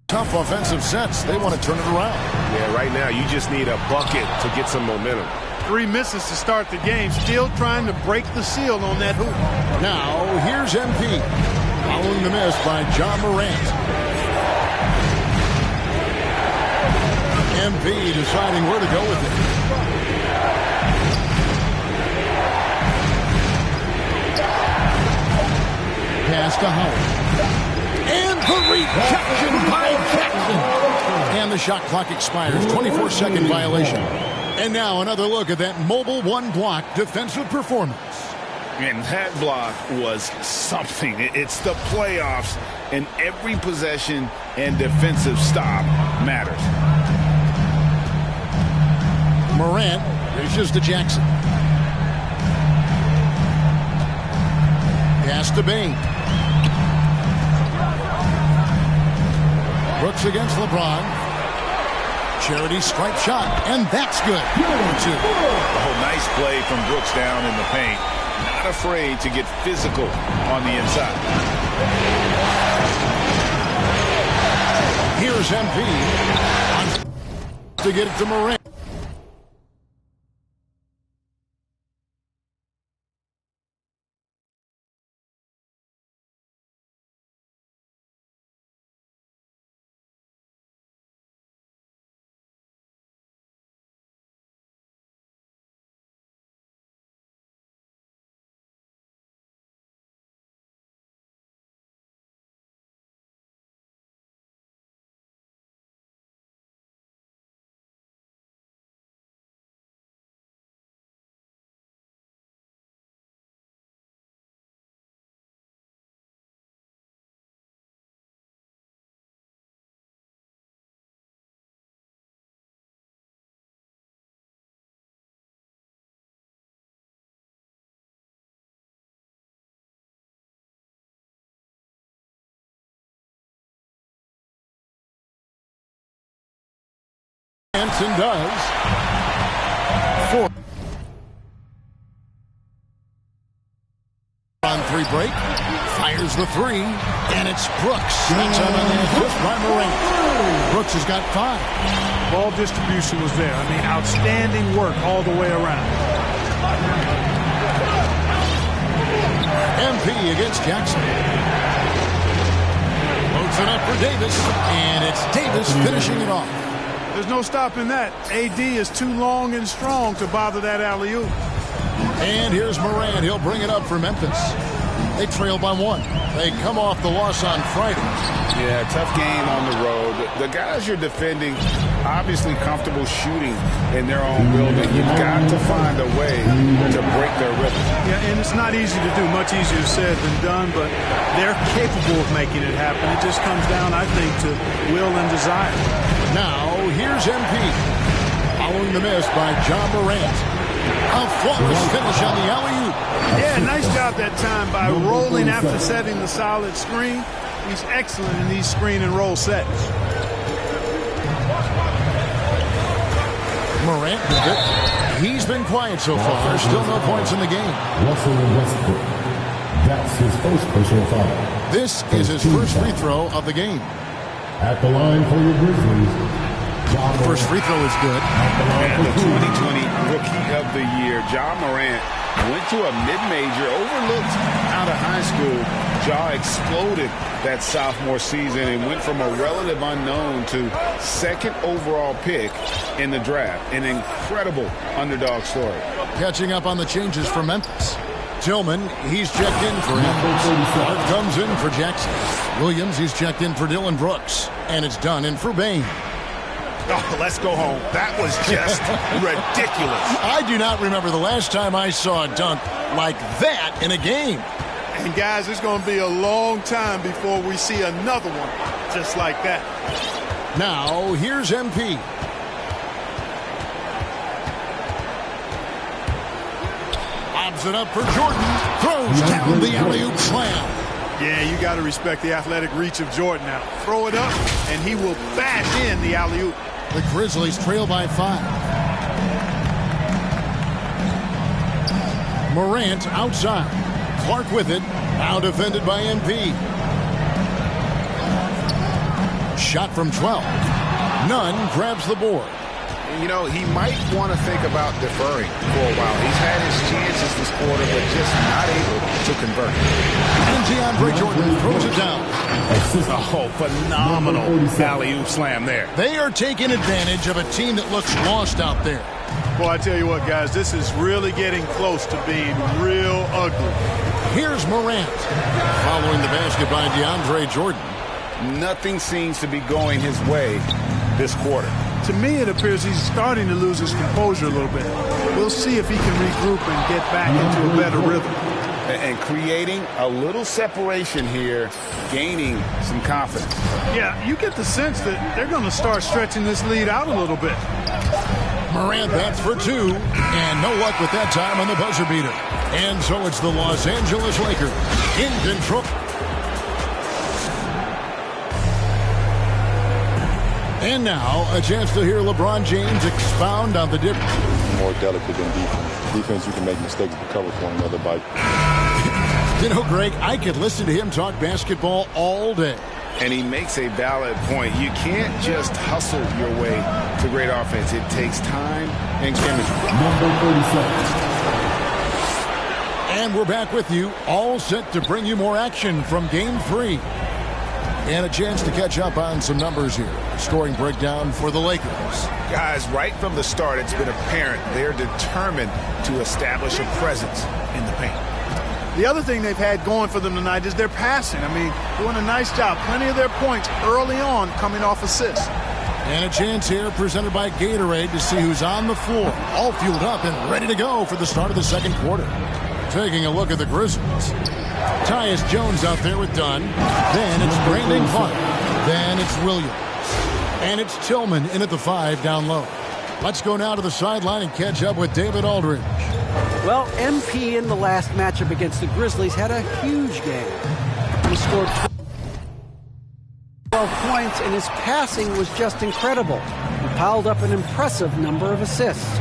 S13: tough offensive sets. They want to turn it around.
S14: Yeah, right now you just need a bucket to get some momentum.
S6: 3 misses to start the game. Still trying to break the seal on that hoop.
S13: Now, here's MP. Following the miss by John Morant. MP deciding where to go with it. Pass to Howard. And the rejection by Jackson. And the shot clock expires. 24-second violation. And now another look at that mobile one-block defensive performance.
S14: And that block was something. It's the playoffs, and every possession and defensive stop matters.
S13: Morant reaches to Jackson. Pass to Bane. Brooks against LeBron. Charity stripe shot, and that's good.
S14: Oh, nice play from Brooks down in the paint. Not afraid to get physical on the inside.
S13: Here's MP. To get it to Morant. Hanson does. 4 on 3 break. Fires the 3. And it's Brooks. That's out on the assist by Morant. Brooks has got 5.
S6: Ball distribution was there. I mean, outstanding work all the way around.
S13: MP against Jackson. Loads it up for Davis. And it's Davis finishing it off.
S6: There's no stopping that. AD is too long and strong to bother that alley-oop.
S13: And here's Morant. He'll bring it up for Memphis. They trail by 1. They come off the loss on Friday.
S14: Yeah, tough game on the road. The guys you're defending, obviously comfortable shooting in their own building. You've got to find a way to break their rhythm.
S6: Yeah, and it's not easy to do. Much easier said than done, but they're capable of making it happen. It just comes down, I think, to will and desire.
S13: Now, here's MP. Following the miss by John Morant. A flawless finish on the alley-oop.
S6: Yeah, nice job that time by rolling after setting the solid screen. He's excellent in these screen and roll sets.
S13: Morant with it. He's been quiet so far. There's still no points in the game.
S8: Russell Westbrook. That's his first personal foul.
S13: This is his first free throw of the game.
S8: At the line for your Grizzlies.
S13: The first free throw is good.
S14: And the 2020 Rookie of the Year, Ja Morant, went to a mid-major, overlooked out of high school. Ja exploded that sophomore season and went from a relative unknown to 2nd overall pick in the draft. An incredible underdog story.
S13: Catching up on the changes for Memphis. Tillman, he's checked in for him. Hart comes in for Jackson. Williams, he's checked in for Dylan Brooks. And it's done in for Bain.
S14: Oh, let's go home. That was just ridiculous.
S13: I do not remember the last time I saw a dunk like that in a game.
S6: And guys, it's going to be a long time before we see another one just like that.
S13: Now, here's MP. Lobs it up for Jordan. Throws down the alley-oop slam.
S6: Yeah, you got to respect the athletic reach of Jordan now. Throw it up, and he will bash in the alley-oop.
S13: The Grizzlies trail by 5. Morant outside. Clark with it. Now defended by MP. Shot from 12. Nunn grabs the board.
S14: You know, he might want to think about deferring for a while. He's had his chances this quarter, but just not able to convert.
S13: And DeAndre Jordan throws it down.
S14: Oh, phenomenal alley-oop slam there.
S13: They are taking advantage of a team that looks lost out there.
S6: Boy, I tell you what, guys, this is really getting close to being real ugly.
S13: Here's Morant. Following the basket by DeAndre Jordan.
S14: Nothing seems to be going his way this quarter.
S6: To me, it appears he's starting to lose his composure a little bit. We'll see if he can regroup and get back into a better rhythm.
S14: And creating a little separation here, gaining some confidence.
S6: Yeah, you get the sense that they're going to start stretching this lead out a little bit.
S13: Morant bats for 2, and no luck with that time on the buzzer beater. And so it's the Los Angeles Lakers in control. And now, a chance to hear LeBron James expound on the difference.
S15: More delicate than defense. Defense, you can make mistakes but cover for another bite.
S13: You know, Greg, I could listen to him talk basketball all day.
S14: And he makes a valid point. You can't just hustle your way to great offense. It takes time and chemistry.
S8: Number 37.
S13: And we're back with you, all set to bring you more action from Game 3. And a chance to catch up on some numbers here. Scoring breakdown for the Lakers.
S14: Guys, right from the start, it's been apparent they're determined to establish a presence in the paint.
S6: The other thing they've had going for them tonight is their passing. I mean, doing a nice job. Plenty of their points early on coming off assists.
S13: And a chance here presented by Gatorade to see who's on the floor. All fueled up and ready to go for the start of the second quarter. Taking a look at the Grizzlies. Tyus Jones out there with Dunn. Then it's Brandon Clark. Then it's Williams. And it's Tillman in at the 5 down low. Let's go now to the sideline and catch up with David Aldridge.
S10: Well, MP in the last matchup against the Grizzlies had a huge game. He scored 12 points, and his passing was just incredible. He piled up an impressive number of assists.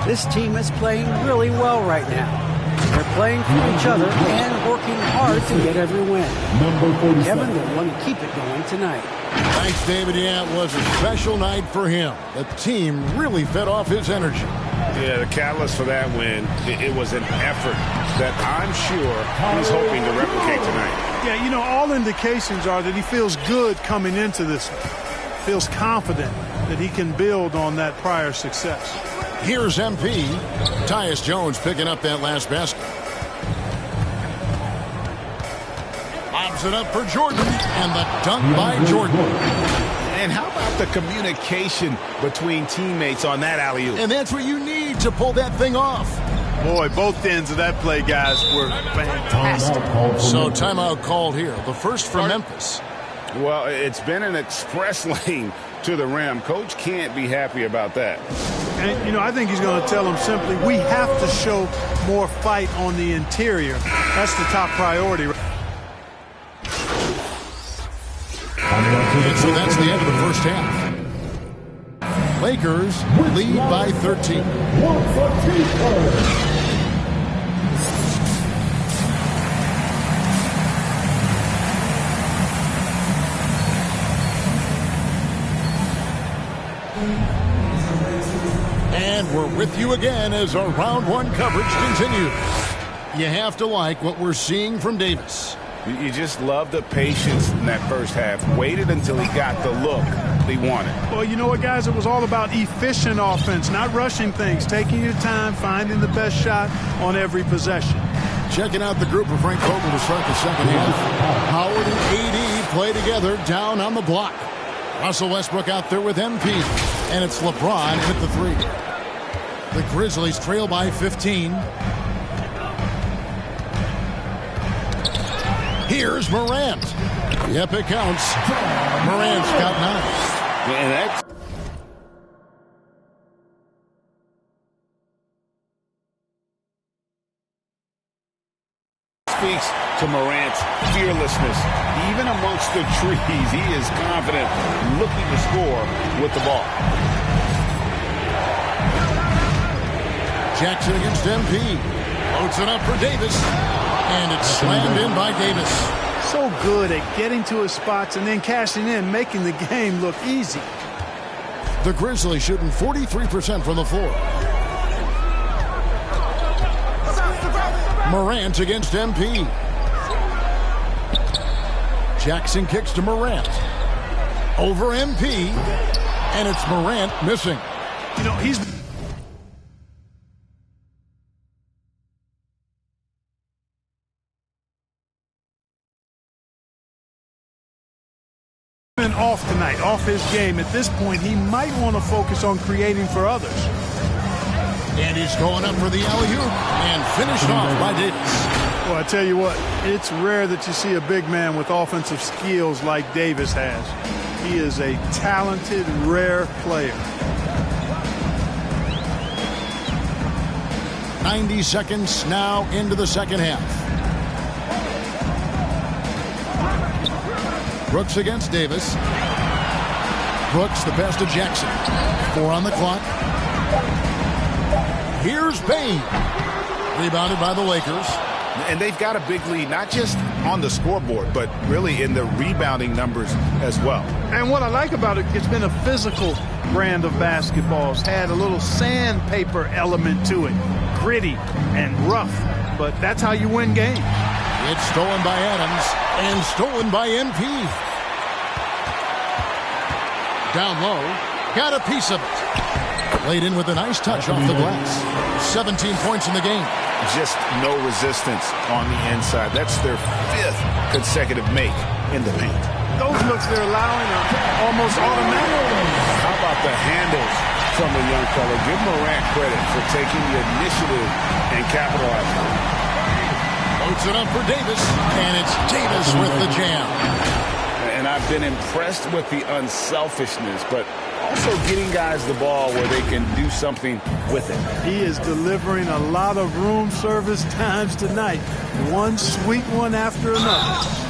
S10: This team is playing really well right now. They're playing for each other and working hard to get every win. Kevin will want to keep it going tonight.
S13: Thanks, David. Yeah, it was a special night for him. The team really fed off his energy.
S14: Yeah, the catalyst for that win, it was an effort that I'm sure he's hoping to replicate tonight.
S6: Yeah, you know, all indications are that he feels good coming into this one. Feels confident that he can build on that prior success.
S13: Here's MP. Tyus Jones picking up that last basket. Lobs it up for Jordan, and the dunk by Jordan.
S14: And how about the communication between teammates on that alley-oop?
S13: And that's what you need to pull that thing off.
S6: Boy, both ends of that play, guys, were fantastic.
S13: So timeout called here. The first for Memphis.
S14: Well, it's been an express lane to the rim. Coach can't be happy about that.
S6: And, you know, I think he's going to tell them simply, we have to show more fight on the interior. That's the top priority.
S13: And so that's the end of the first half. Lakers lead by 13. And we're with you again as our round one coverage continues. You have to like what we're seeing from Davis.
S14: You just love the patience in that first half. Waited until he got the look he wanted.
S6: Well, you know what, guys? It was all about efficient offense, not rushing things, taking your time, finding the best shot on every possession.
S13: Checking out the group of Frank Vogel to start the second half. Howard and AD play together down on the block. Russell Westbrook out there with MP. And it's LeBron at the 3. The Grizzlies trail by 15. Here's Morant. Yep, it counts. Morant's got 9.
S14: And that's speaks to Morant's fearlessness. Even amongst the trees, he is confident, looking to score with the ball.
S13: Jackson against MP. Loads it up for Davis. And it's slammed in by Davis.
S6: So good at getting to his spots and then cashing in, making the game look easy.
S13: The Grizzlies shooting 43% from the floor. Morant against MP. Jackson kicks to Morant. Over MP. And it's Morant missing.
S6: You know, he's been off tonight, off his game. At this point, he might want to focus on creating for others.
S13: And he's going up for the alley-oop and finished off by Davis.
S6: Well, I tell you what, it's rare that you see a big man with offensive skills like Davis has. He is a talented, rare player.
S13: 90 seconds now into the second half. Brooks against Davis. Brooks, the pass to Jackson. 4 on the clock. Here's Bane. Rebounded by the Lakers.
S14: And they've got a big lead, not just on the scoreboard, but really in the rebounding numbers as well.
S6: And what I like about it, it's been a physical brand of basketball. It's had a little sandpaper element to it. Gritty and rough, but that's how you win games.
S13: It's stolen by Adams and stolen by MP. Down low, got a piece of it. Laid in with a nice touch off the glass. 17 points in the game.
S14: Just no resistance on the inside. That's their 5th consecutive make in the paint.
S6: Those looks they're allowing are almost automatic.
S14: How about the handles from the young fella? Give Morant credit for taking the initiative and capitalizing.
S13: Loads it up for Davis, and it's Davis with the jam.
S14: And I've been impressed with the unselfishness, but also getting guys the ball where they can do something with it.
S6: He is delivering a lot of room service times tonight. One sweet one after another.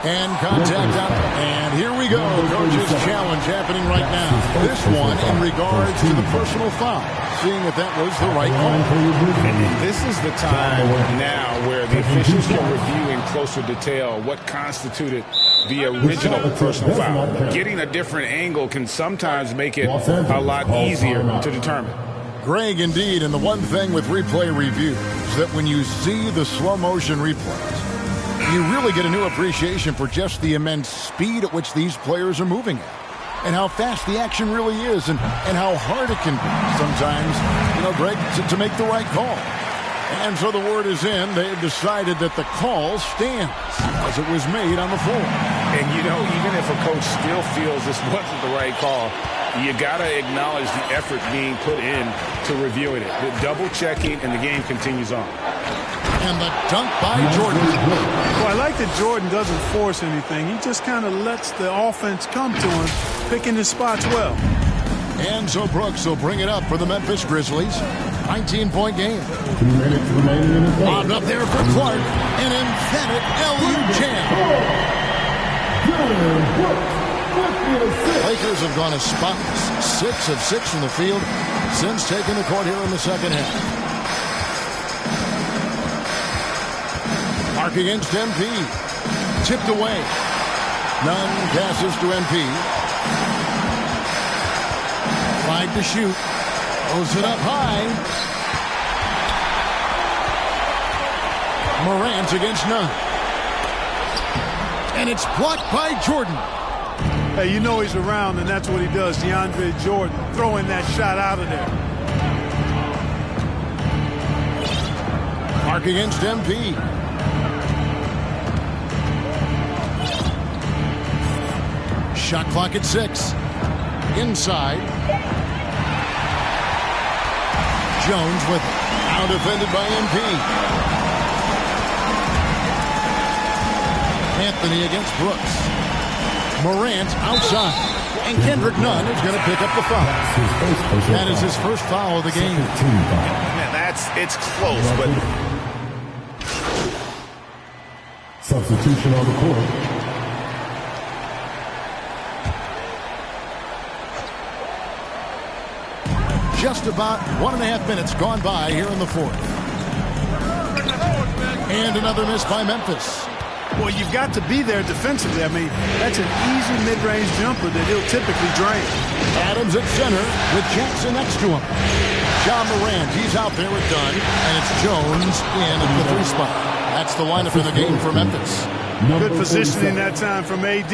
S13: And contact out. And here we go. Coach's challenge happening right now. This one in regards to the personal foul. Seeing if that was the right call.
S14: And this is the time now where the officials can review in closer detail what constituted the original personal foul. Getting a different angle can sometimes make it a lot easier to determine.
S13: Greg, indeed, and the one thing with replay review is that when you see the slow motion replays, you really get a new appreciation for just the immense speed at which these players are moving at, and how fast the action really is, and how hard it can be sometimes, Greg, to make the right call. And so the word is in. They've decided that the call stands as it was made on the floor.
S14: And, even if a coach still feels this wasn't the right call, you got to acknowledge the effort being put in to reviewing it. The double-checking, and the game continues on.
S13: And the dunk by Jordan.
S6: Well, I like that Jordan doesn't force anything. He just kind of lets the offense come to him, picking his spots well.
S13: And so Brooks will bring it up for the Memphis Grizzlies. 19-point game.
S8: 2 minutes remaining in the third.
S13: Bobbed up there for Clark. An emphatic LU jam. Lakers have gone as spotless. 6 of 6 from the field since taking the court here in the second half. Clark against MP. Tipped away. Nunn passes to MP. 5 to shoot. Throws it up high. Morant against Nunn. And it's blocked by Jordan.
S6: Hey, you know he's around, and that's what he does. DeAndre Jordan throwing that shot out of there.
S13: Clark against MP. Shot clock at 6. Inside. Jones with it. Now defended by MP. Anthony against Brooks. Morant outside. And Kendrick Nunn is going to pick up the foul. That is his first foul of the game.
S14: Man, it's close, but...
S8: Substitution on the court.
S13: Just about 1.5 minutes gone by here in the fourth. And another miss by Memphis.
S6: Well, you've got to be there defensively. I mean, that's an easy mid-range jumper that he'll typically drain.
S13: Adams at center with Jackson next to him. Ja Morant, he's out there with Dunn. And it's Jones in at the 3 spot. That's the lineup in the game for Memphis.
S6: Good positioning that time from AD.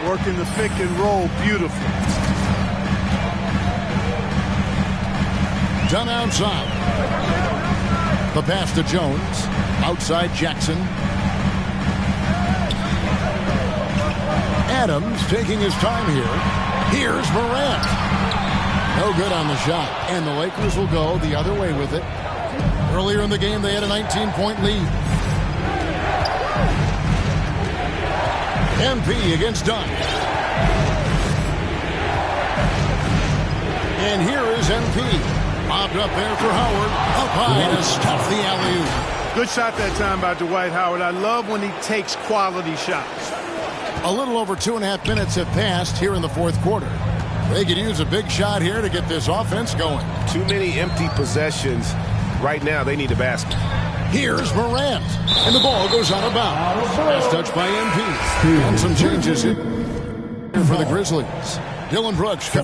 S6: Working the pick and roll beautifully.
S13: Dunn outside. The pass to Jones. Outside Jackson. Adams taking his time here. Here's Morant. No good on the shot. And the Lakers will go the other way with it. Earlier in the game, they had a 19-point lead. MP against Dunn. And here is MP. Mobbed up there for Howard. Up high to stuff the alley-oop.
S6: Good shot that time by Dwight Howard. I love when he takes quality shots.
S13: A little over 2.5 minutes have passed here in the fourth quarter. They could use a big shot here to get this offense going.
S14: Too many empty possessions. Right now, they need a basket.
S13: Here's Morant. And the ball goes out of bounds. Last touch by MP. And some changes here for the Grizzlies. Dylan Brooks.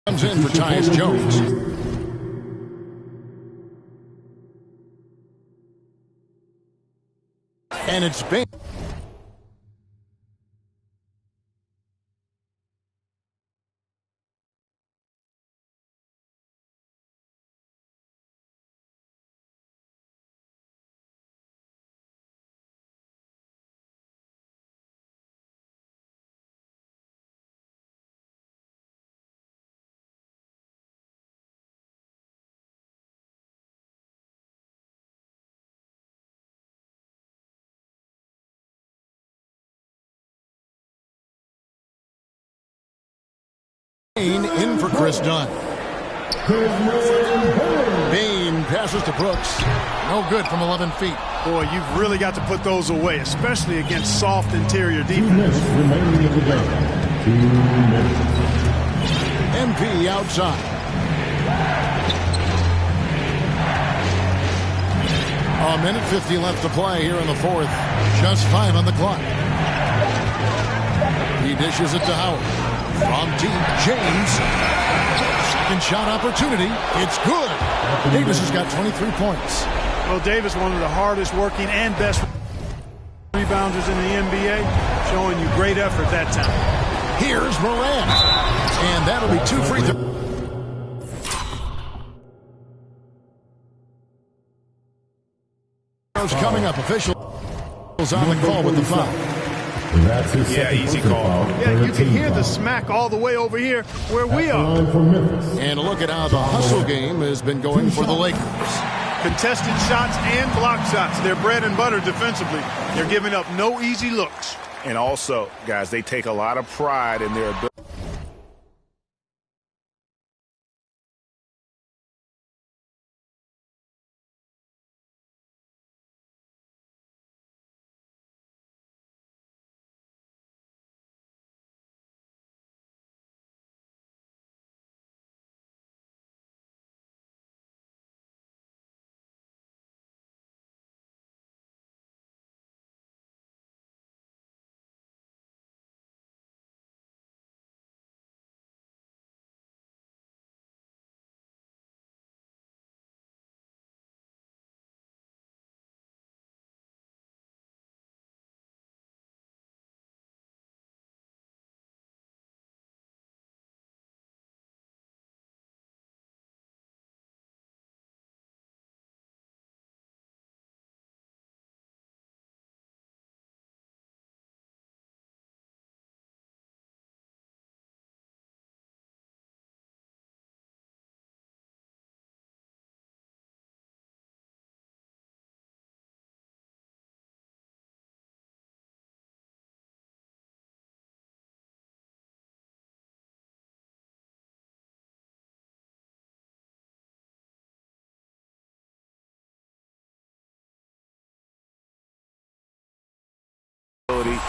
S13: Comes in for Tyus Jones. And it's been. In for Chris Dunn. Bane passes to Brooks. No good from 11 feet.
S6: Boy, you've really got to put those away, especially against soft interior defense.
S8: 2 minutes remaining in the game. 2 minutes.
S13: MP outside. A minute 50 left to play here in the fourth. Just 5 on the clock. He dishes it to Howard. From deep, James. Second shot opportunity. It's good. Davis has got 23 points.
S6: Well, Davis, one of the hardest working and best rebounders in the NBA. Showing you great effort that time.
S13: Here's Morant. And that'll be 2 free throws. Coming up, officials on the call with the foul.
S14: Yeah, easy call.
S6: Yeah, you can hear the smack all the way over here where we are.
S13: And a look at how the hustle game has been going for the Lakers.
S6: Contested shots and block shots. They're bread and butter defensively. They're giving up no easy looks.
S14: And also, guys, they take a lot of pride in their ability.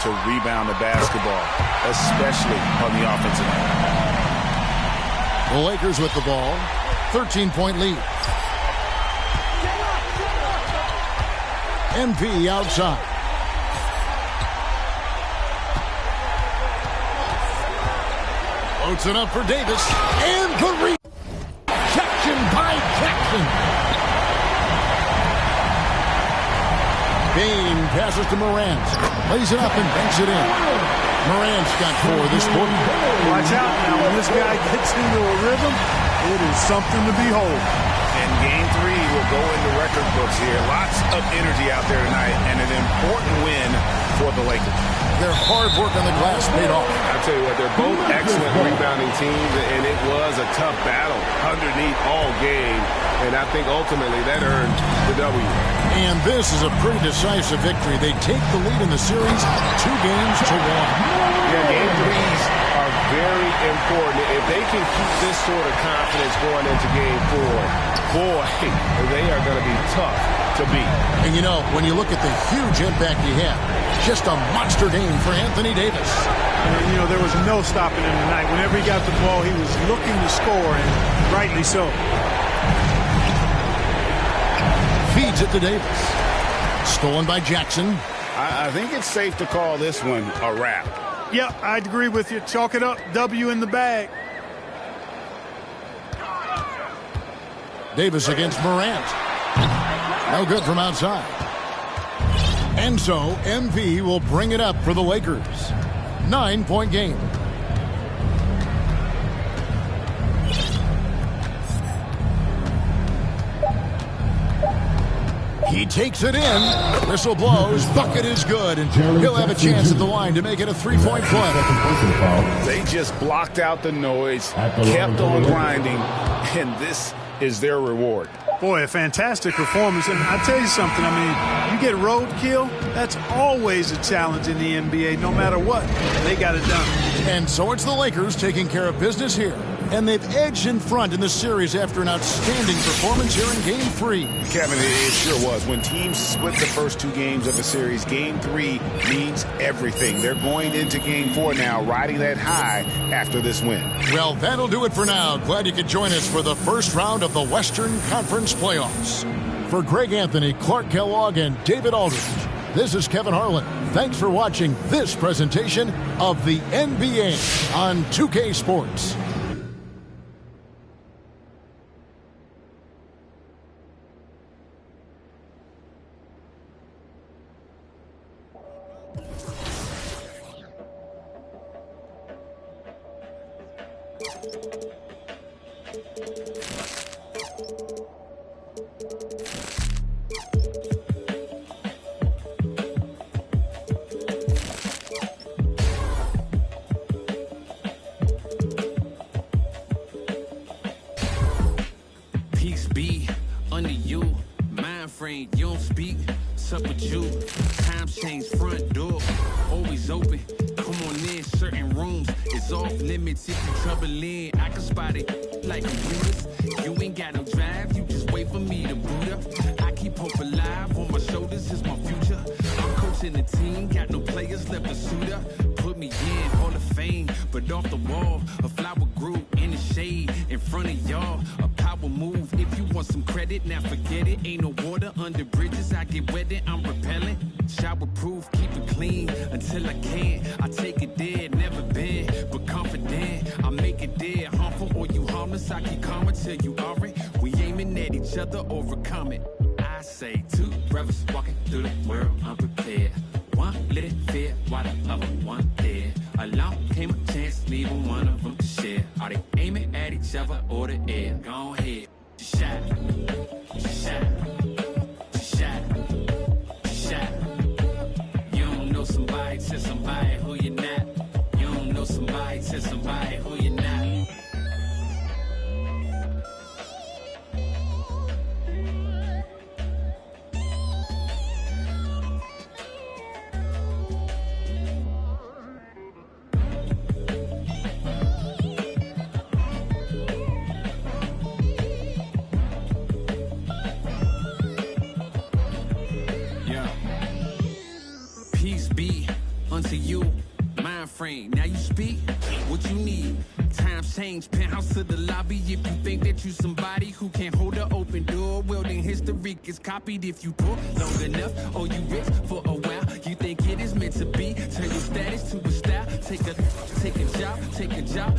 S14: To rebound the basketball, especially on the offensive end.
S13: The Lakers with the ball, 13-point lead. MP outside. Floats it up for Davis, and the rejection by Jackson. Bane passes to Morant. Lays it up and banks it in. Morant's got 4 this quarter.
S6: Watch out now. When this guy gets into a rhythm, it is something to behold.
S14: And Game 3 will go in the record books here. Lots of energy out there tonight, and an important win for the Lakers.
S13: Their hard work on the glass paid off.
S4: I'll tell you what, they're both excellent rebounding teams, and it was a tough battle underneath all game. And I think ultimately that earned the W.
S13: And this is a pretty decisive victory. They take the lead in the series 2 games to 1.
S4: Yeah, Game 3s are very important. If they can keep this sort of confidence going into Game 4, boy, they are going to be tough to beat.
S13: And you know, when you look at the huge impact he had, just a monster game for Anthony Davis.
S6: And, you know, there was no stopping him tonight. Whenever he got the ball, he was looking to score, and rightly so.
S13: Feeds it to Davis. Stolen by Jackson.
S14: I think it's safe to call this one a wrap.
S6: Yeah, I'd agree with you. Chalk it up. W in the bag.
S13: Davis against Morant. No good from outside. And so, MV will bring it up for the Lakers. 9-point game. He takes it in. Whistle blows. Bucket is good. And he'll have a chance at the line to make it a 3-point play.
S14: They just blocked out the noise, kept on grinding, and this is their reward.
S6: Boy, a fantastic performance. And I'll tell you something, I mean, you get roadkill, that's always a challenge in the NBA, no matter what. They got it done.
S13: And so it's the Lakers taking care of business here. And they've edged in front in the series after an outstanding performance here in Game 3.
S14: Kevin, it sure was. When teams split the first 2 games of the series, Game 3 means everything. They're going into Game 4 now, riding that high after this win.
S13: Well, that'll do it for now. Glad you could join us for the first round of the Western Conference playoffs. For Greg Anthony, Clark Kellogg, and David Aldridge, this is Kevin Harlan. Thanks for watching this presentation of the NBA on 2K Sports.
S9: Peace be under you, mind frame, you don't speak, sup with you, time change, front door, always open, come on in, certain rooms, it's off limits if you trouble in, I can spot it like computers, you ain't got no drive, you just wait for me to boot up, I keep hope alive, on my shoulders is my future, I'm coaching the team, got no players left to suit up, put me in, Hall of Fame, but off the wall, a flower grew in the shade, in front of y'all, a power move, if you want some credit, now forget it, ain't no water under bridges, I get wetted, I'm repellent, shower proof, keep it clean, until I can, I take it there, never been, but confident, I make it there, harmful or you harmless, I keep calm until you are it, we aiming at each other, overcome it, I say two brothers walking through the world unprepared, one let it fear, while the other one dead, along came a chance, neither one of them to share, are they aiming at each other or the air, go ahead, shot, shot, shot, shot, you don't know somebody, tell somebody who you're not, you don't know somebody, tell somebody who you're not. Peace be unto you, mind frame. Now you speak what you need. Times change, penthouse to the lobby. If you think that you somebody who can't hold an open door, well then history gets copied. If you poor long enough, or you rich for a while, you think it is meant to be. Turn your status to a style. Take a job.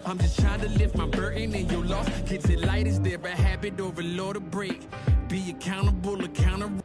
S9: I'm just trying to lift my burden and your loss. Gets it light, is there a habit or a law to break? Be accountable, accountable.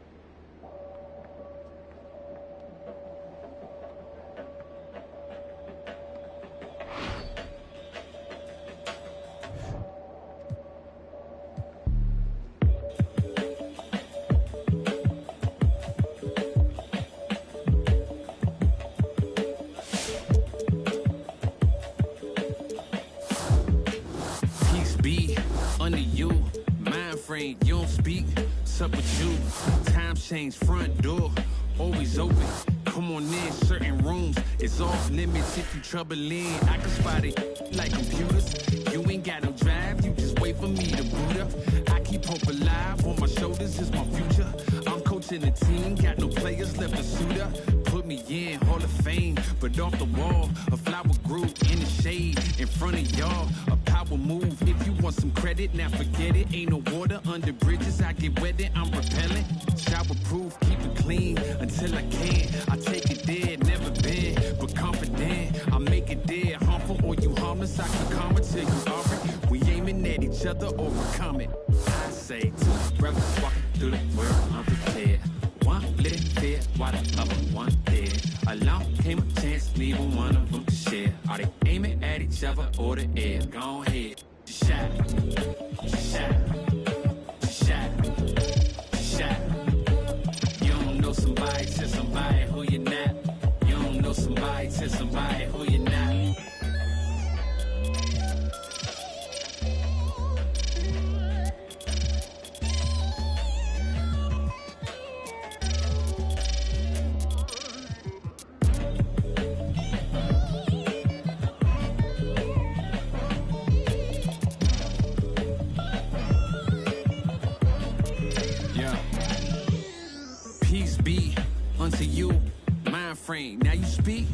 S9: You don't speak, sup with you, time change, front door, always open, come on in, certain rooms, it's off limits if you trouble in, I can spot it like computers, you ain't got no drive, you just wait for me to boot up, I keep hope alive, on my shoulders is my future, I'm coaching the team, got no players left to suit up, put me in, Hall of Fame, but off the wall, a flower grew in the shade, in front of y'all, a power move, if you want some credit, now forget it, ain't no water under bridges, I get wetted, I'm repellent, shower proof, keep it clean, until I can, I take it there, never been, but confident, I make it there, harmful or you harmless, I can calm until you are it, we aiming at each other, overcome it, I say two brothers walking through the world unprepared, one let it fear, while the other one dead, along came a chance, neither one of them to share, are they aiming at each other or the air, go ahead, shot, shot, shot, shot, you don't know somebody, tell somebody who you're not, you don't know somebody, tell somebody who you're not. Unto you, mind frame. Now you speak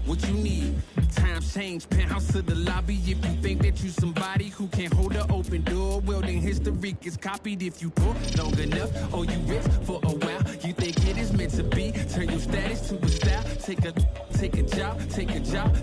S9: what you need. Times change, penthouse to the lobby. If you think that you somebody who can't hold an open door, well then history gets copied. If you poor long enough, or you rich for a while, you think it is meant to be. Turn your status to a style. Take a job.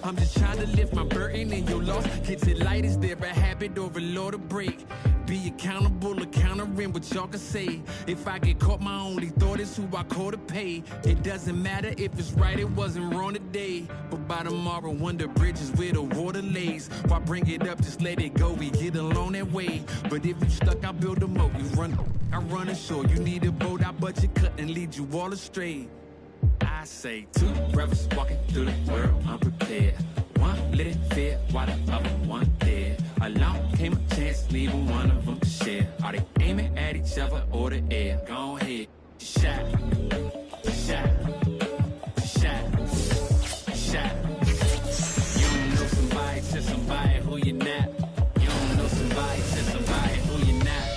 S9: I'm just trying to lift my burden and your loss. Gets it light, is there a habit or a law to break? be accountable, countering what y'all can say. If I get caught, my only thought is who I call to pay. It doesn't matter if it's right, it wasn't wrong today. But by tomorrow, wonder bridges where the water lays. Why bring it up, just let it go, we get along that way. But if you stuck, I build a moat. You run, I run ashore. You need a boat, I budget cut and lead you all astray. I say 2 brothers walking through the world unprepared. One lit in fear while the other one dead. Along came a chance, leaving one of them to share. Are they aiming at each other or the air? Go ahead, shot, shot, shot, shot. You don't know somebody, tell somebody who you're not. You don't know somebody, tell somebody who you're not.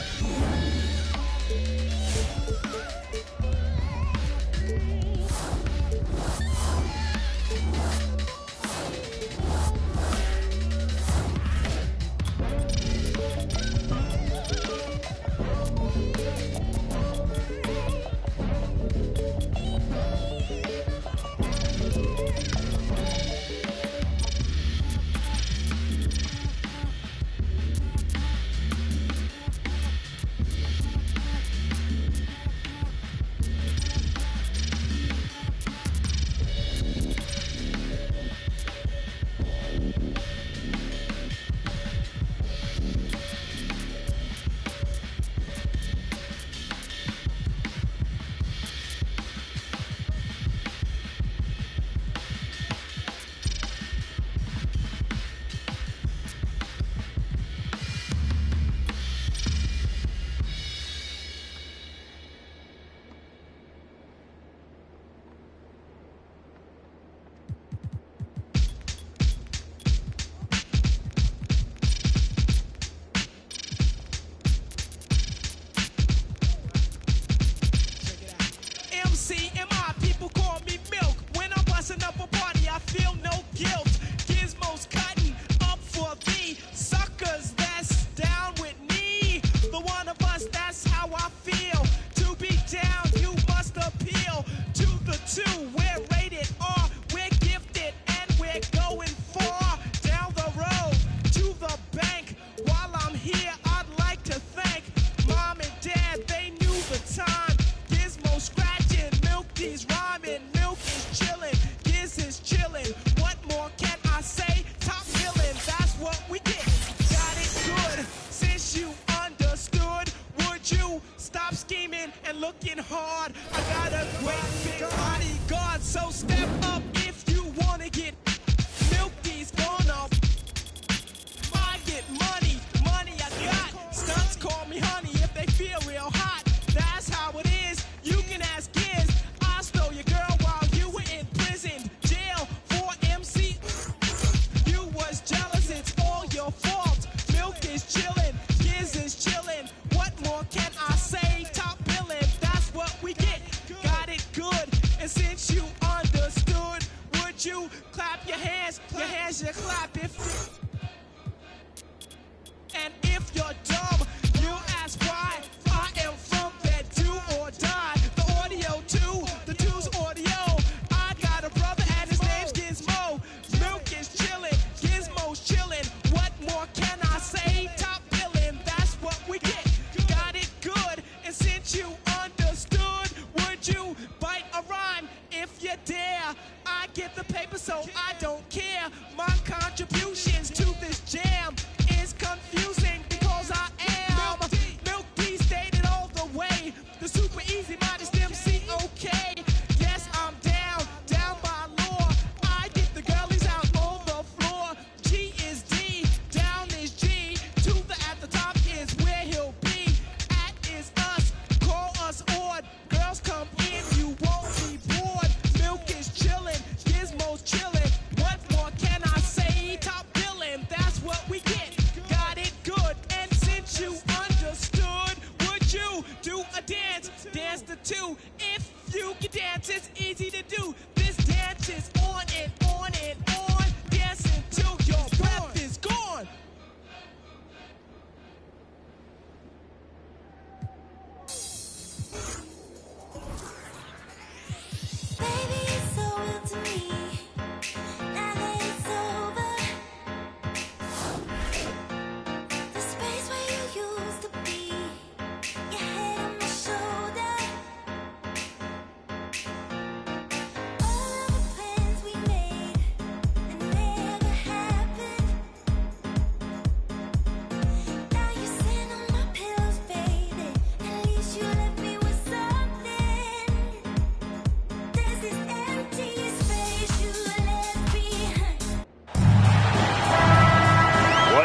S16: Milk is chillin', Gizmo's chillin'. What more can I say? Top billin'.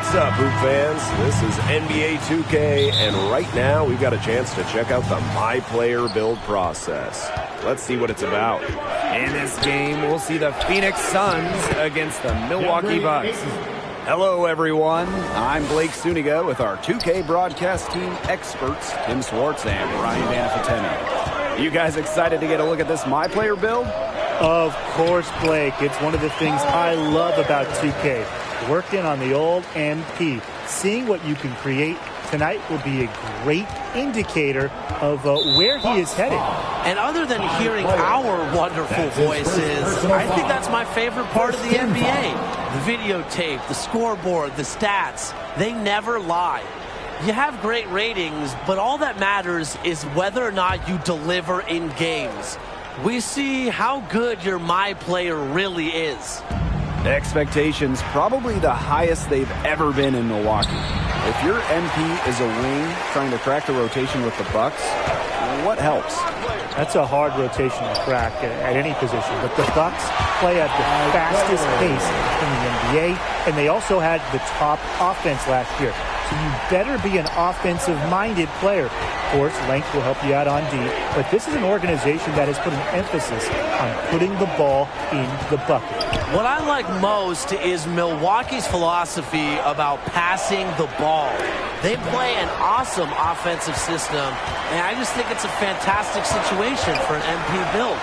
S16: What's up, Hoop fans? This is NBA 2K, and right now we've got a chance to check out the My Player build process. Let's see what it's about.
S17: In this game, we'll see the Phoenix Suns against the Milwaukee Bucks. Hello, everyone. I'm Blake Suniga with our 2K broadcast team experts, Tim Swartz and Ryan Banafiteni. You guys excited to get a look at this My Player build?
S6: Of course, Blake. It's one of the things I love about 2K. Working on the old MP. Seeing what you can create tonight will be a great indicator of where he is headed.
S18: And other than hearing our wonderful voices, I think that's my favorite part of the NBA. The videotape, the scoreboard, the stats, they never lie. You have great ratings, but all that matters is whether or not you deliver in games. We see how good your My Player really is.
S17: Expectations probably the highest they've ever been in Milwaukee. If your MP is a wing trying to crack the rotation with the Bucks, what helps?
S6: That's a hard rotation to crack at any position. But the Bucks play at the fastest pace in the NBA, and they also had the top offense last year. So you better be an offensive-minded player. Of course, length will help you out on D, but this is an organization that has put an emphasis on putting the ball in the bucket.
S18: What I like most is Milwaukee's philosophy about passing the ball. They play an awesome offensive system, and I just think it's a fantastic situation for an MP build.